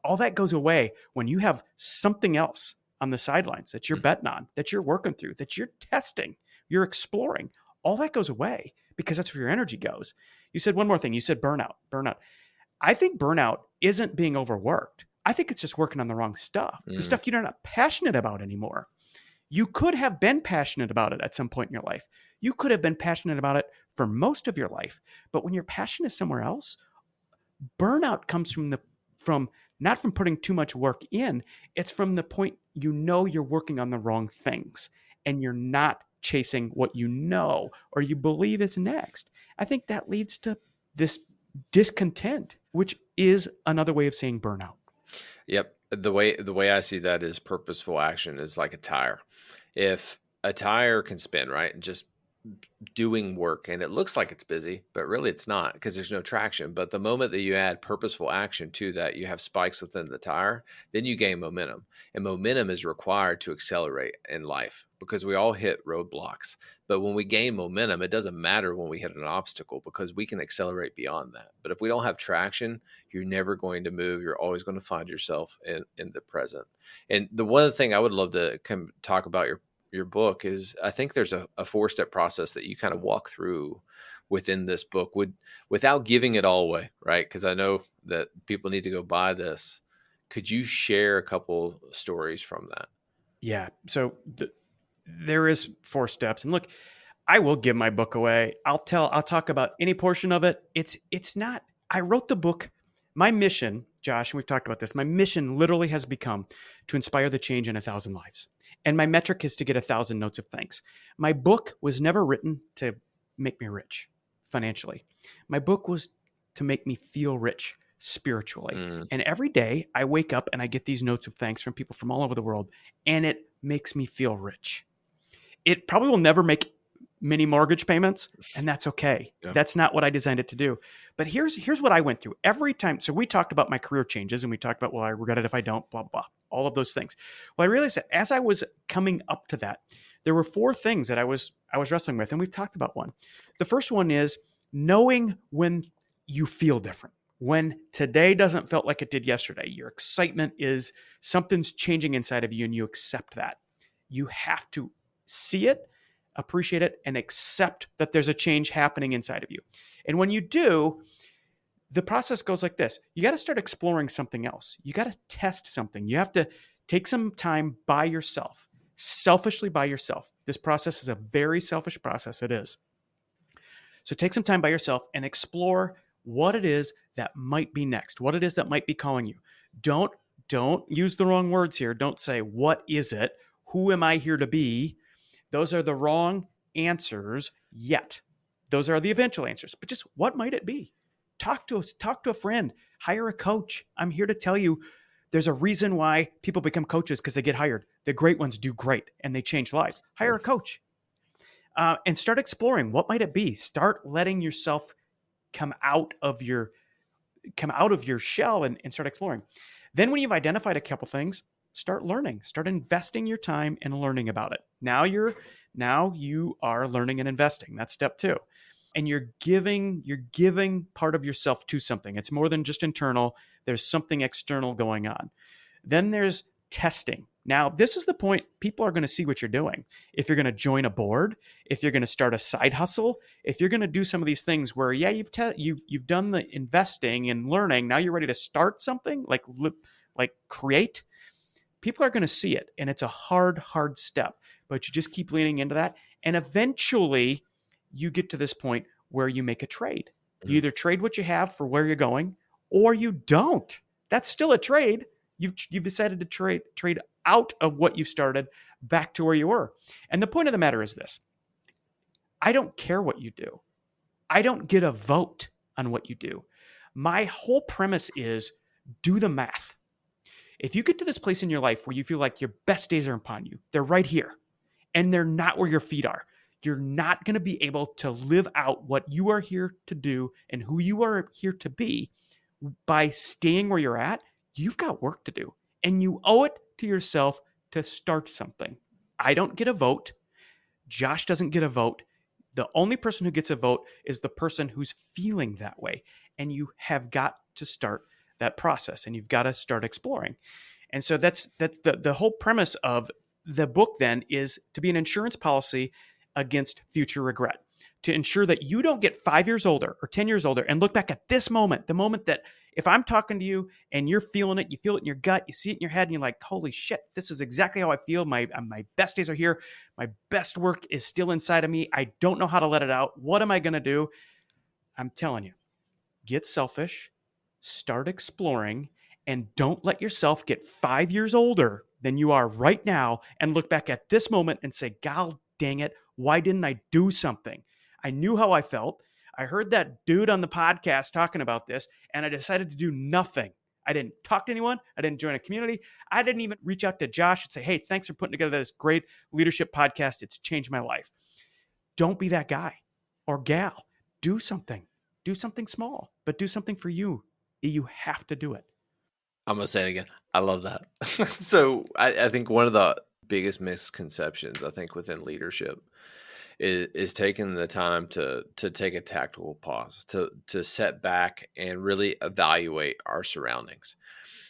all that goes away when you have something else on the sidelines that you're betting on, that you're working through, that you're testing, you're exploring. All that goes away because that's where your energy goes. You said one more thing. You said burnout. I think burnout isn't being overworked. I think it's just working on the wrong stuff, the stuff you're not passionate about anymore. You could have been passionate about it at some point in your life. You could have been passionate about it for most of your life. But when your passion is somewhere else, burnout comes from not from putting too much work in. It's from the point you're working on the wrong things and you're not chasing what you know or you believe is next. I think that leads to this discontent, which is another way of saying burnout. Yep. The way I see that is purposeful action is like a tire. If a tire can spin, right, and just doing work and it looks like it's busy, but really it's not because there's no traction. But the moment that you add purposeful action to that, you have spikes within the tire, then you gain momentum. And momentum is required to accelerate in life because we all hit roadblocks. But when we gain momentum, it doesn't matter when we hit an obstacle because we can accelerate beyond that. But if we don't have traction, you're never going to move. You're always going to find yourself in the present. And the one thing I would love to talk about your book is I think there's a 4-step process that you kind of walk through within this book without giving it all away, right? Because I know that people need to go buy this. Could you share a couple stories from that? Yeah. So there is 4 steps. And look, I will give my book away. I'll talk about any portion of it. It's not, I wrote the book. My mission, Josh, and we've talked about this, my mission literally has become to inspire the change in 1,000 lives. And my metric is to get 1,000 notes of thanks. My book was never written to make me rich financially. My book was to make me feel rich spiritually. And every day I wake up and I get these notes of thanks from people from all over the world, and it makes me feel rich. It probably will never make many mortgage payments, and that's okay. Yeah. That's not what I designed it to do. But here's what I went through every time. So we talked about my career changes, and we talked about, well, I regret it if I don't, blah, blah, all of those things. Well, I realized that as I was coming up to that, there were 4 things that I was wrestling with, and we've talked about one. The first one is knowing when you feel different. When today doesn't feel like it did yesterday, your excitement is something's changing inside of you, and you accept that. You have to see it, appreciate it, and accept that there's a change happening inside of you. And when you do, the process goes like this. You got to start exploring something else. You got to test something. You have to take some time by yourself, selfishly by yourself. This process is a very selfish process. It is. So take some time by yourself and explore what it is that might be next, what it is that might be calling you. Don't use the wrong words here. Don't say, what is it? Who am I here to be? Those are the wrong answers yet. Those are the eventual answers. But just what might it be? Talk to a friend, hire a coach. I'm here to tell you there's a reason why people become coaches, because they get hired. The great ones do great and they change lives. Hire a coach and start exploring. What might it be? Start letting yourself come out of your shell and start exploring. Then when you've identified a couple things, start learning, start investing your time and learning about it. Now you are learning and investing. That's step 2. And you're giving part of yourself to something. It's more than just internal. There's something external going on. Then there's testing. Now, this is the point people are going to see what you're doing. If you're going to join a board, if you're going to start a side hustle, if you're going to do some of these things where, yeah, you've done the investing and learning. Now you're ready to start something like create. people are going to see it. And it's a hard step, but you just keep leaning into that. And eventually you get to this point where you make a trade. You either trade what you have for where you're going, or you don't. That's still a trade. You've decided to trade out of what you started back to where you were. And the point of the matter is this: I don't care what you do. I don't get a vote on what you do. My whole premise is do the math. If you get to this place in your life where you feel like your best days are upon you, they're right here, and they're not where your feet are, you're not going to be able to live out what you are here to do and who you are here to be by staying where you're at. You've got work to do, and you owe it to yourself to start something. I don't get a vote. Josh doesn't get a vote. The only person who gets a vote is the person who's feeling that way. And you have got to start that process, and you've got to start exploring. And so that's the whole premise of the book then is to be an insurance policy against future regret, to ensure that you don't get 5 years older or 10 years older and look back at this moment, the moment that if I'm talking to you and you're feeling it, you feel it in your gut, you see it in your head, and you're like, holy shit, this is exactly how I feel. My best days are here. My best work is still inside of me. I don't know how to let it out. What am I going to do? I'm telling you, get selfish, start exploring, and don't let yourself get 5 years older than you are right now and look back at this moment and say, God dang it, why didn't I do something? I knew how I felt. I heard that dude on the podcast talking about this, and I decided to do nothing. I didn't talk to anyone. I didn't join a community. I didn't even reach out to Josh and say, hey, thanks for putting together this great leadership podcast. It's changed my life. Don't be that guy or gal. Do something. Do something small, but do something for you. You have to do it. I'm going to say it again. I love that. So I think one of the biggest misconceptions, I think, within leadership is taking the time to take a tactical pause, to set back and really evaluate our surroundings.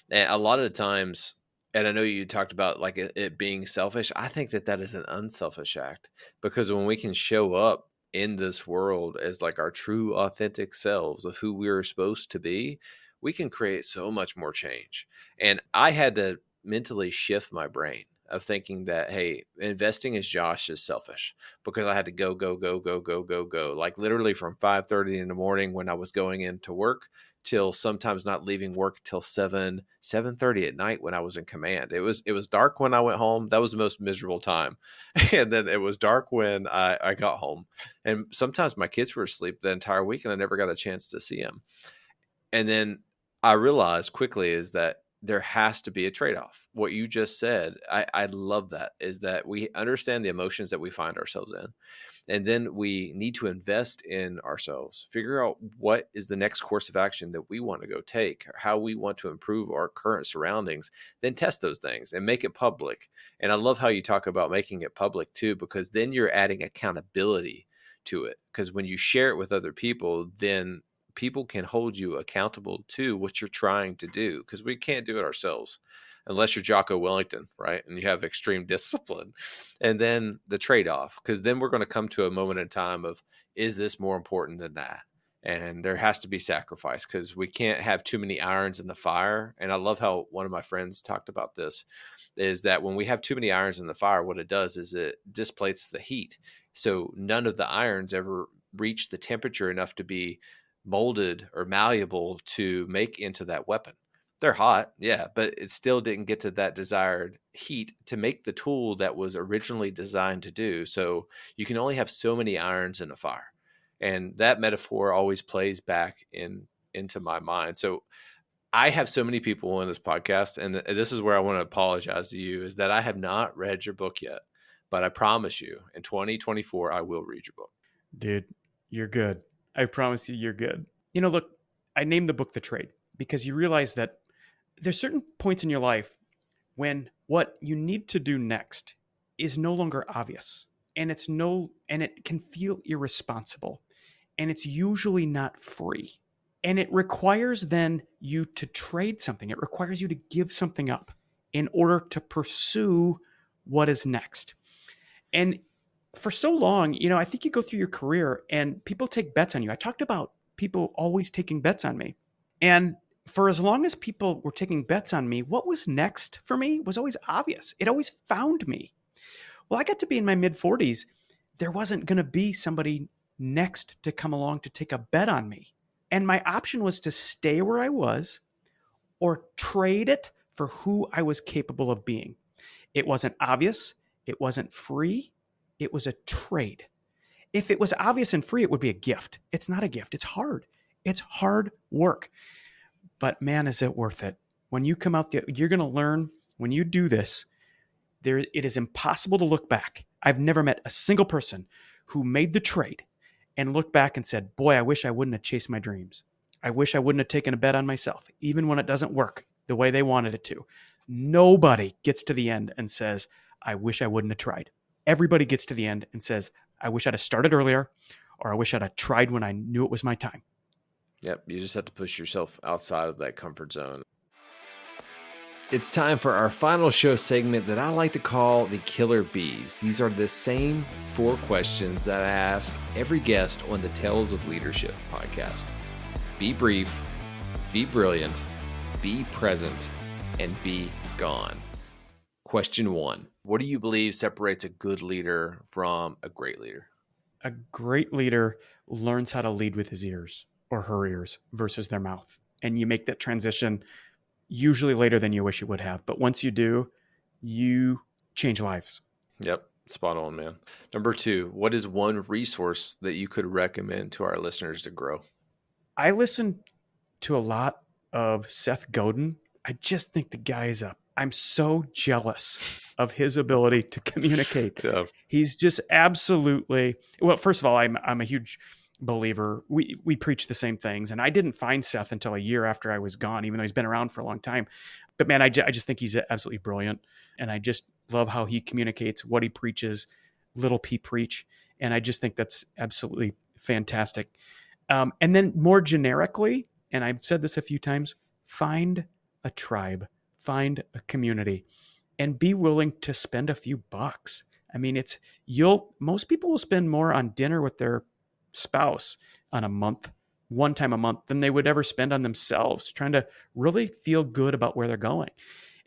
And a lot of the times, and I know you talked about like it being selfish. I think that is an unselfish act, because when we can show up in this world as like our true authentic selves of who we're supposed to be, we can create so much more change. And I had to mentally shift my brain of thinking that, hey, investing as Josh is selfish, because I had to go, like literally from 5:30 in the morning when I was going into work till sometimes not leaving work till 7:30 at night when I was in command. It was dark when I went home. That was the most miserable time. And then it was dark when I got home. And sometimes my kids were asleep the entire week and I never got a chance to see them. And then I realized quickly is that there has to be a trade-off. What you just said, I love that, is that we understand the emotions that we find ourselves in. And then we need to invest in ourselves, figure out what is the next course of action that we want to go take, or how we want to improve our current surroundings, then test those things and make it public. And I love how you talk about making it public too, because then you're adding accountability to it. Because when you share it with other people, then people can hold you accountable to what you're trying to do, because we can't do it ourselves unless you're Jocko Willington, right? And you have extreme discipline. And then the trade-off, because then we're going to come to a moment in time of, is this more important than that? And there has to be sacrifice, because we can't have too many irons in the fire. And I love how one of my friends talked about this, is that when we have too many irons in the fire, what it does is it displaces the heat. So none of the irons ever reach the temperature enough to be molded or malleable to make into that weapon. They're hot, yeah, but it still didn't get to that desired heat to make the tool that was originally designed to do. So you can only have so many irons in a fire. And that metaphor always plays back into my mind. So I have so many people in this podcast, and this is where I want to apologize to you, is that I have not read your book yet, but I promise you in 2024, I will read your book. Dude, you're good. I promise you're good. Look, I named the book The Trade because you realize that there's certain points in your life when what you need to do next is no longer obvious, and it can feel irresponsible, and it's usually not free. And it requires then you to trade something. It requires you to give something up in order to pursue what is next. And for so long, I think you go through your career and people take bets on you. I talked about people always taking bets on me. And for as long as people were taking bets on me, what was next for me was always obvious. It always found me. Well, I got to be in my mid 40s. There wasn't going to be somebody next to come along to take a bet on me. And my option was to stay where I was or trade it for who I was capable of being. It wasn't obvious. It wasn't free. It was a trade. If it was obvious and free, it would be a gift. It's not a gift. It's hard. It's hard work. But man, is it worth it? When you come out there, you're going to learn when you do this, it is impossible to look back. I've never met a single person who made the trade and looked back and said, boy, I wish I wouldn't have chased my dreams. I wish I wouldn't have taken a bet on myself, even when it doesn't work the way they wanted it to. Nobody gets to the end and says, I wish I wouldn't have tried. Everybody gets to the end and says, I wish I'd have started earlier, or I wish I'd have tried when I knew it was my time. Yep. You just have to push yourself outside of that comfort zone. It's time for our final show segment that I like to call the Killer Bees. These are the same 4 questions that I ask every guest on the Tales of Leadership podcast. Be brief, be brilliant, be present, and be gone. Question 1. What do you believe separates a good leader from a great leader? A great leader learns how to lead with his ears or her ears versus their mouth. And you make that transition usually later than you wish you would have. But once you do, you change lives. Yep. Spot on, man. Number 2, what is one resource that you could recommend to our listeners to grow? I listen to a lot of Seth Godin. I just think the guy is I'm so jealous of his ability to communicate. Yeah. He's just absolutely, well, first of all, I'm a huge believer. We preach the same things. And I didn't find Seth until a year after I was gone, even though he's been around for a long time. But man, I just think he's absolutely brilliant. And I just love how he communicates, what he preaches, little P preach. And I just think that's absolutely fantastic. And then more generically, and I've said this a few times, find a tribe, find a community, and be willing to spend a few bucks. I mean, most people will spend more on dinner with their spouse on a month, one time a month, than they would ever spend on themselves, trying to really feel good about where they're going.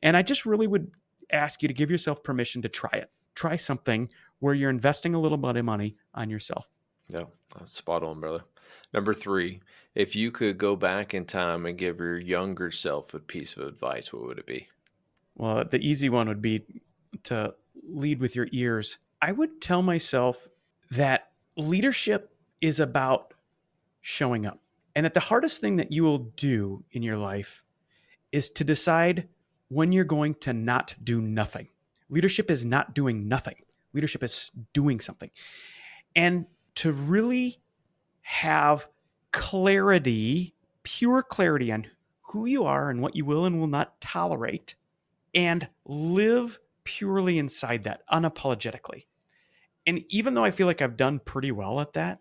And I just really would ask you to give yourself permission to try it. Try something where you're investing a little bit of money on yourself. Yeah, spot on, brother. Number 3, if you could go back in time and give your younger self a piece of advice, what would it be? Well, the easy one would be to lead with your ears. I would tell myself that leadership is about showing up, and that the hardest thing that you will do in your life is to decide when you're going to not do nothing. Leadership is not doing nothing. Leadership is doing something. And to really have clarity, pure clarity on who you are and what you will and will not tolerate, and live purely inside that, unapologetically. And even though I feel like I've done pretty well at that,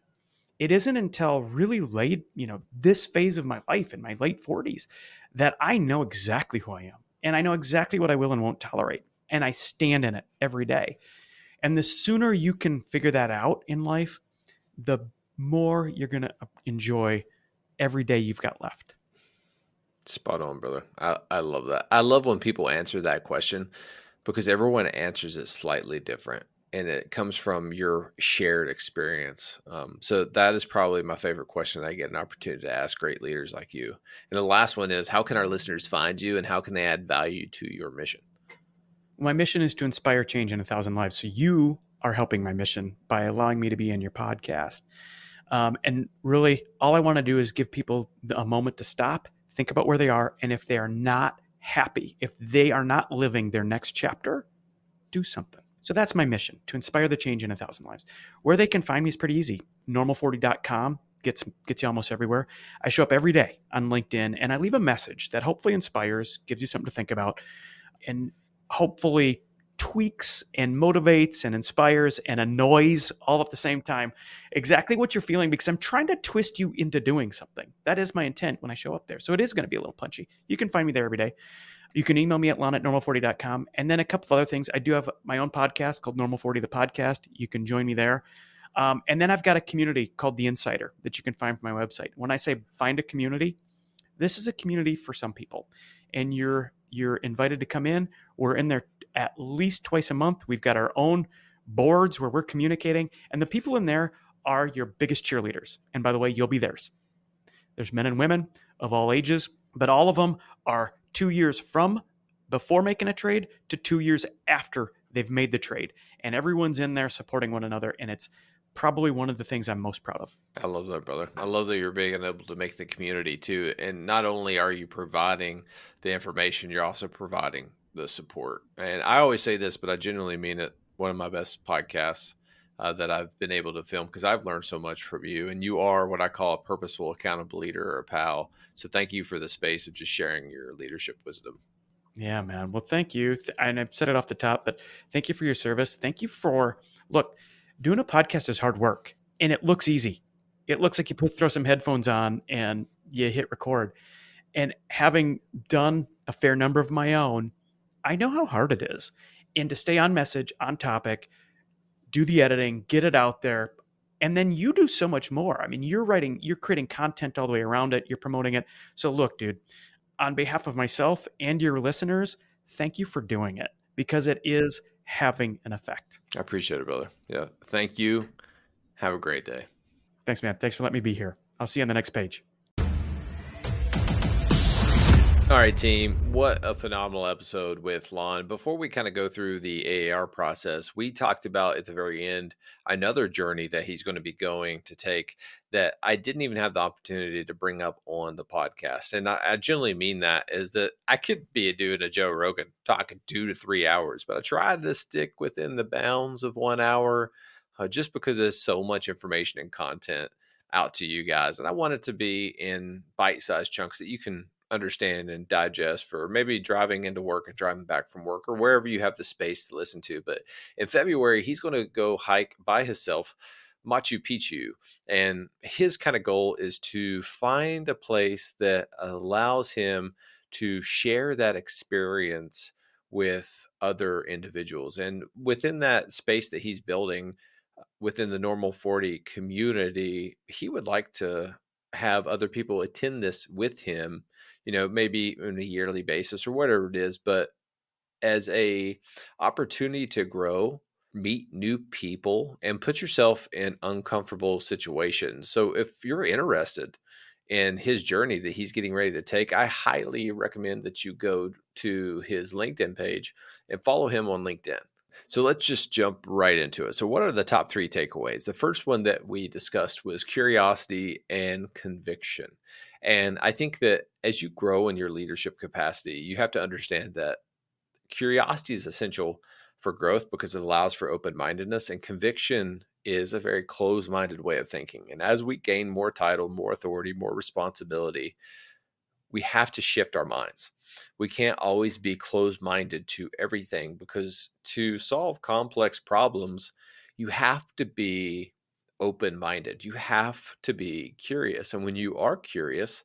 it isn't until really late, this phase of my life in my late 40s that I know exactly who I am. And I know exactly what I will and won't tolerate. And I stand in it every day. And the sooner you can figure that out in life, the more you're going to enjoy every day you've got left. Spot on, brother. I love that. I love when people answer that question because everyone answers it slightly different. And it comes from your shared experience. So that is probably my favorite question I get an opportunity to ask great leaders like you. And the last one is, how can our listeners find you and how can they add value to your mission? My mission is to inspire change in 1,000 lives. So you are helping my mission by allowing me to be in your podcast. And really, all I want to do is give people a moment to stop, think about where they are. And if they are not happy, if they are not living their next chapter, do something. So that's my mission, to inspire the change in 1,000 lives. Where they can find me is pretty easy. Normal40.com gets you almost everywhere. I show up every day on LinkedIn and I leave a message that hopefully inspires, gives you something to think about, and hopefully tweaks and motivates and inspires and annoys all at the same time exactly what you're feeling, because I'm trying to twist you into doing something. That is my intent when I show up there. So it is going to be a little punchy. You can find me there every day. You can email me at lon@normal40.com. And then a couple of other things. I do have my own podcast called Normal 40, the podcast. You can join me there. And then I've got a community called The Insider that you can find from my website. When I say find a community, This is a community for some people, and you're invited to come in. We're in there at least twice a month. We've got our own boards where we're communicating, and the people in there are your biggest cheerleaders. And by the way, you'll be theirs. There's men and women of all ages, but all of them are 2 years from before making a trade to 2 years after they've made the trade. And everyone's in there supporting one another. And it's probably one of the things I'm most proud of. I love that, brother. I love that you're being able to make the community too. And not only are you providing the information, you're also providing the support. And I always say this, but I genuinely mean it. One of my best podcasts that I've been able to film, because I've learned so much from you. And you are what I call a purposeful, accountable leader or a pal. So thank you for the space of just sharing your leadership wisdom. Yeah, man. Well, thank you. And I've said it off the top, but thank you for your service. Thank you for, look, doing a podcast is hard work and it looks easy. It looks like you throw some headphones on and you hit record. And having done a fair number of my own, I know how hard it is. And to stay on message, on topic, do the editing, get it out there. And then you do so much more. I mean, you're creating content all the way around it. You're promoting it. So look, dude, on behalf of myself and your listeners, thank you for doing it, because it is having an effect. I appreciate it, brother. Yeah. Thank you. Have a great day. Thanks, man. Thanks for letting me be here. I'll see you on the next page. All right, team. What a phenomenal episode with Lon. Before we kind of go through the AAR process, we talked about at the very end another journey that he's going to be going to take that I didn't even have the opportunity to bring up on the podcast. And I generally mean that is that I could be doing a Joe Rogan talking 2 to 3 hours, but I tried to stick within the bounds of 1 hour just because there's so much information and content out to you guys. And I want it to be in bite-sized chunks that you can understand and digest for maybe driving into work and driving back from work or wherever you have the space to listen to. But in February, he's going to go hike by himself Machu Picchu. And his kind of goal is to find a place that allows him to share that experience with other individuals. And within that space that he's building within the Normal 40 community, he would like to have other people attend this with him, maybe on a yearly basis or whatever it is, but as a opportunity to grow, meet new people, and put yourself in uncomfortable situations. So if you're interested in his journey that he's getting ready to take, I highly recommend that you go to his LinkedIn page and follow him on LinkedIn. So let's just jump right into it. So what are the top 3 takeaways? The first one that we discussed was curiosity and conviction. And I think that as you grow in your leadership capacity, you have to understand that curiosity is essential for growth because it allows for open-mindedness, and conviction is a very closed-minded way of thinking. And as we gain more title, more authority, more responsibility, we have to shift our minds. We can't always be closed-minded to everything, because to solve complex problems, you have to be open-minded. You have to be curious. And when you are curious,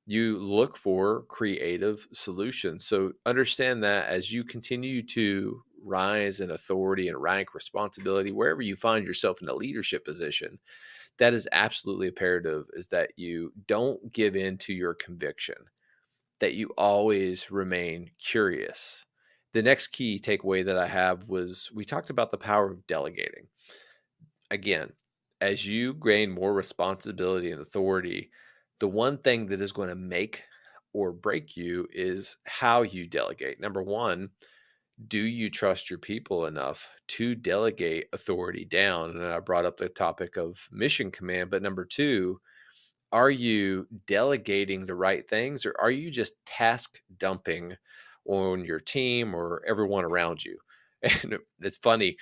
you look for creative solutions. So understand that as you continue to rise in authority and rank, responsibility, wherever you find yourself in a leadership position, that is absolutely imperative, is that you don't give in to your conviction, that you always remain curious. The next key takeaway that I have was we talked about the power of delegating. Again, as you gain more responsibility and authority, the one thing that is going to make or break you is how you delegate. Number one, do you trust your people enough to delegate authority down? And I brought up the topic of mission command, but number two, are you delegating the right things, or are you just task dumping on your team or everyone around you? And it's funny,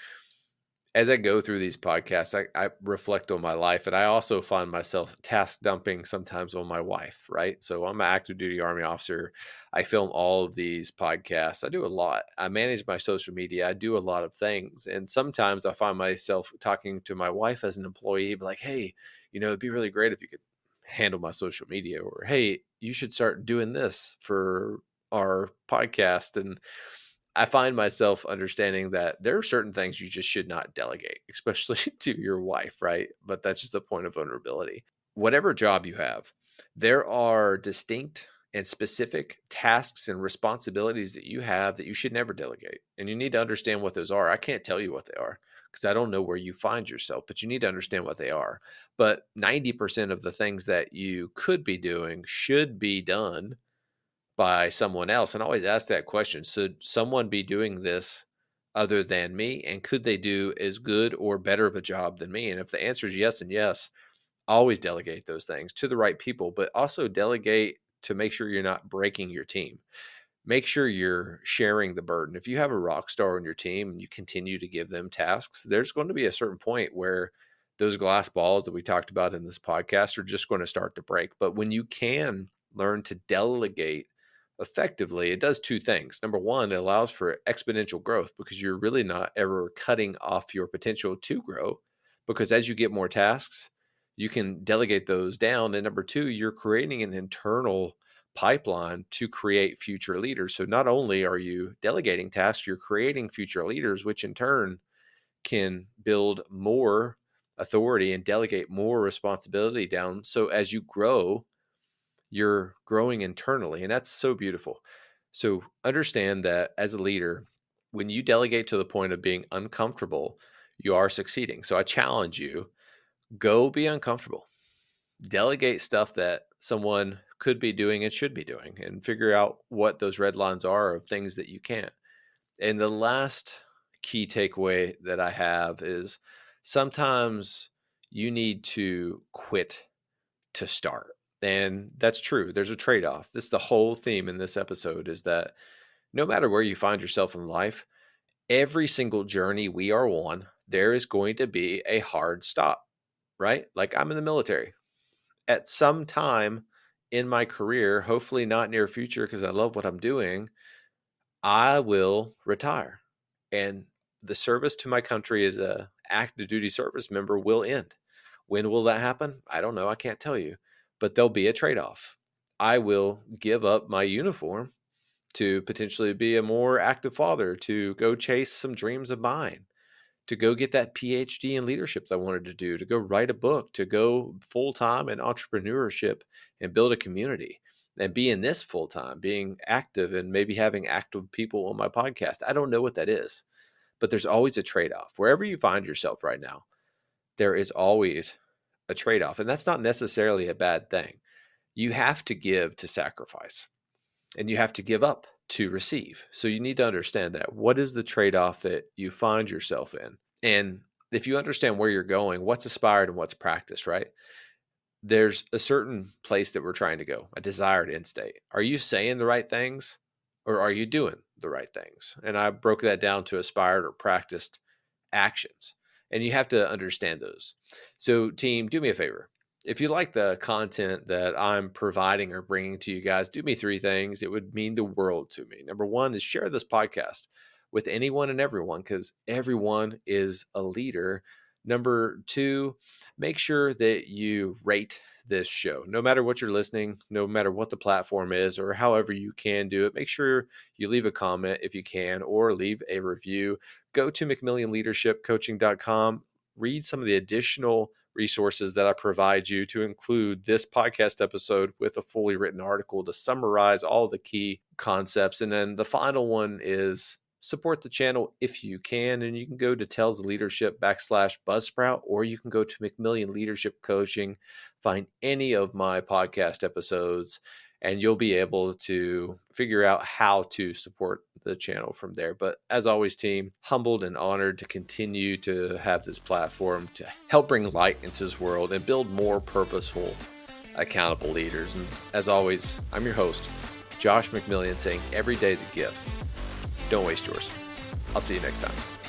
as I go through these podcasts, I reflect on my life, and I also find myself task dumping sometimes on my wife, right? So I'm an active duty Army officer. I film all of these podcasts. I do a lot. I manage my social media. I do a lot of things. And sometimes I find myself talking to my wife as an employee, like, hey, it'd be really great if you could handle my social media, or, hey, you should start doing this for our podcast. And I find myself understanding that there are certain things you just should not delegate, especially to your wife, right? But that's just a point of vulnerability. Whatever job you have, There are distinct and specific tasks and responsibilities that you have that you should never delegate. And you need to understand what those are. I can't tell you what they are because I don't know where you find yourself, but you need to understand what they are. But 90% of the things that you could be doing should be done by someone else. And I always ask that question. Should someone be doing this other than me? And could they do as good or better of a job than me? And if the answer is yes and yes, always delegate those things to the right people, but also delegate to make sure you're not breaking your team. Make sure you're sharing the burden. If you have a rock star on your team and you continue to give them tasks, there's going to be a certain point where those glass balls that we talked about in this podcast are just going to start to break. But when you can learn to delegate effectively, it does two things. Number one, it allows for exponential growth because you're really not ever cutting off your potential to grow, because as you get more tasks, you can delegate those down. And number two, you're creating an internal pipeline to create future leaders. So not only are you delegating tasks, you're creating future leaders, which in turn can build more authority and delegate more responsibility down. So as you grow, you're growing internally. And that's so beautiful. So understand that as a leader, when you delegate to the point of being uncomfortable, you are succeeding. So I challenge you, go be uncomfortable. Delegate stuff that someone could be doing and should be doing, and figure out what those red lines are of things that you can't. And the last key takeaway that I have is sometimes you need to quit to start. And that's true. There's a trade-off. This is the whole theme in this episode, is that no matter where you find yourself in life, every single journey we are on, there is going to be a hard stop, right? Like I'm in the military. At some time in my career, hopefully not near future because I love what I'm doing, I will retire. And the service to my country as a active duty service member will end. When will that happen? I don't know. I can't tell you. But there'll be a trade-off. I will give up my uniform to potentially be a more active father, to go chase some dreams of mine, to go get that PhD in leadership that I wanted to do, to go write a book, to go full-time in entrepreneurship and build a community, and be in this full-time, being active and maybe having active people on my podcast. I don't know what that is, but there's always a trade-off. Wherever you find yourself right now, there is always a trade-off. And that's not necessarily a bad thing. You have to give to sacrifice, and you have to give up to receive. So you need to understand that. What is the trade-off that you find yourself in? And if you understand where you're going, what's aspired and what's practiced, right? There's a certain place that we're trying to go, a desired end state. Are you saying the right things, or are you doing the right things? And I broke that down to aspired or practiced actions. And you have to understand those. So team, do me a favor. If you like the content that I'm providing or bringing to you guys, do me three things. It would mean the world to me. Number one is share this podcast with anyone and everyone, because everyone is a leader. Number two, make sure that you rate this show. No matter what you're listening, no matter what the platform is, or however you can do it, make sure you leave a comment if you can, or leave a review. Go to McMillionLeadershipCoaching.com, read some of the additional resources that I provide you, to include this podcast episode with a fully written article to summarize all the key concepts. And then the final one is support the channel if you can. And you can go to Tales of Leadership /Buzzsprout, or you can go to McMillion Leadership Coaching, find any of my podcast episodes, and you'll be able to figure out how to support the channel from there. But as always, team, humbled and honored to continue to have this platform to help bring light into this world and build more purposeful, accountable leaders. And as always, I'm your host, Josh McMillion, saying every day is a gift. Don't waste yours. I'll see you next time.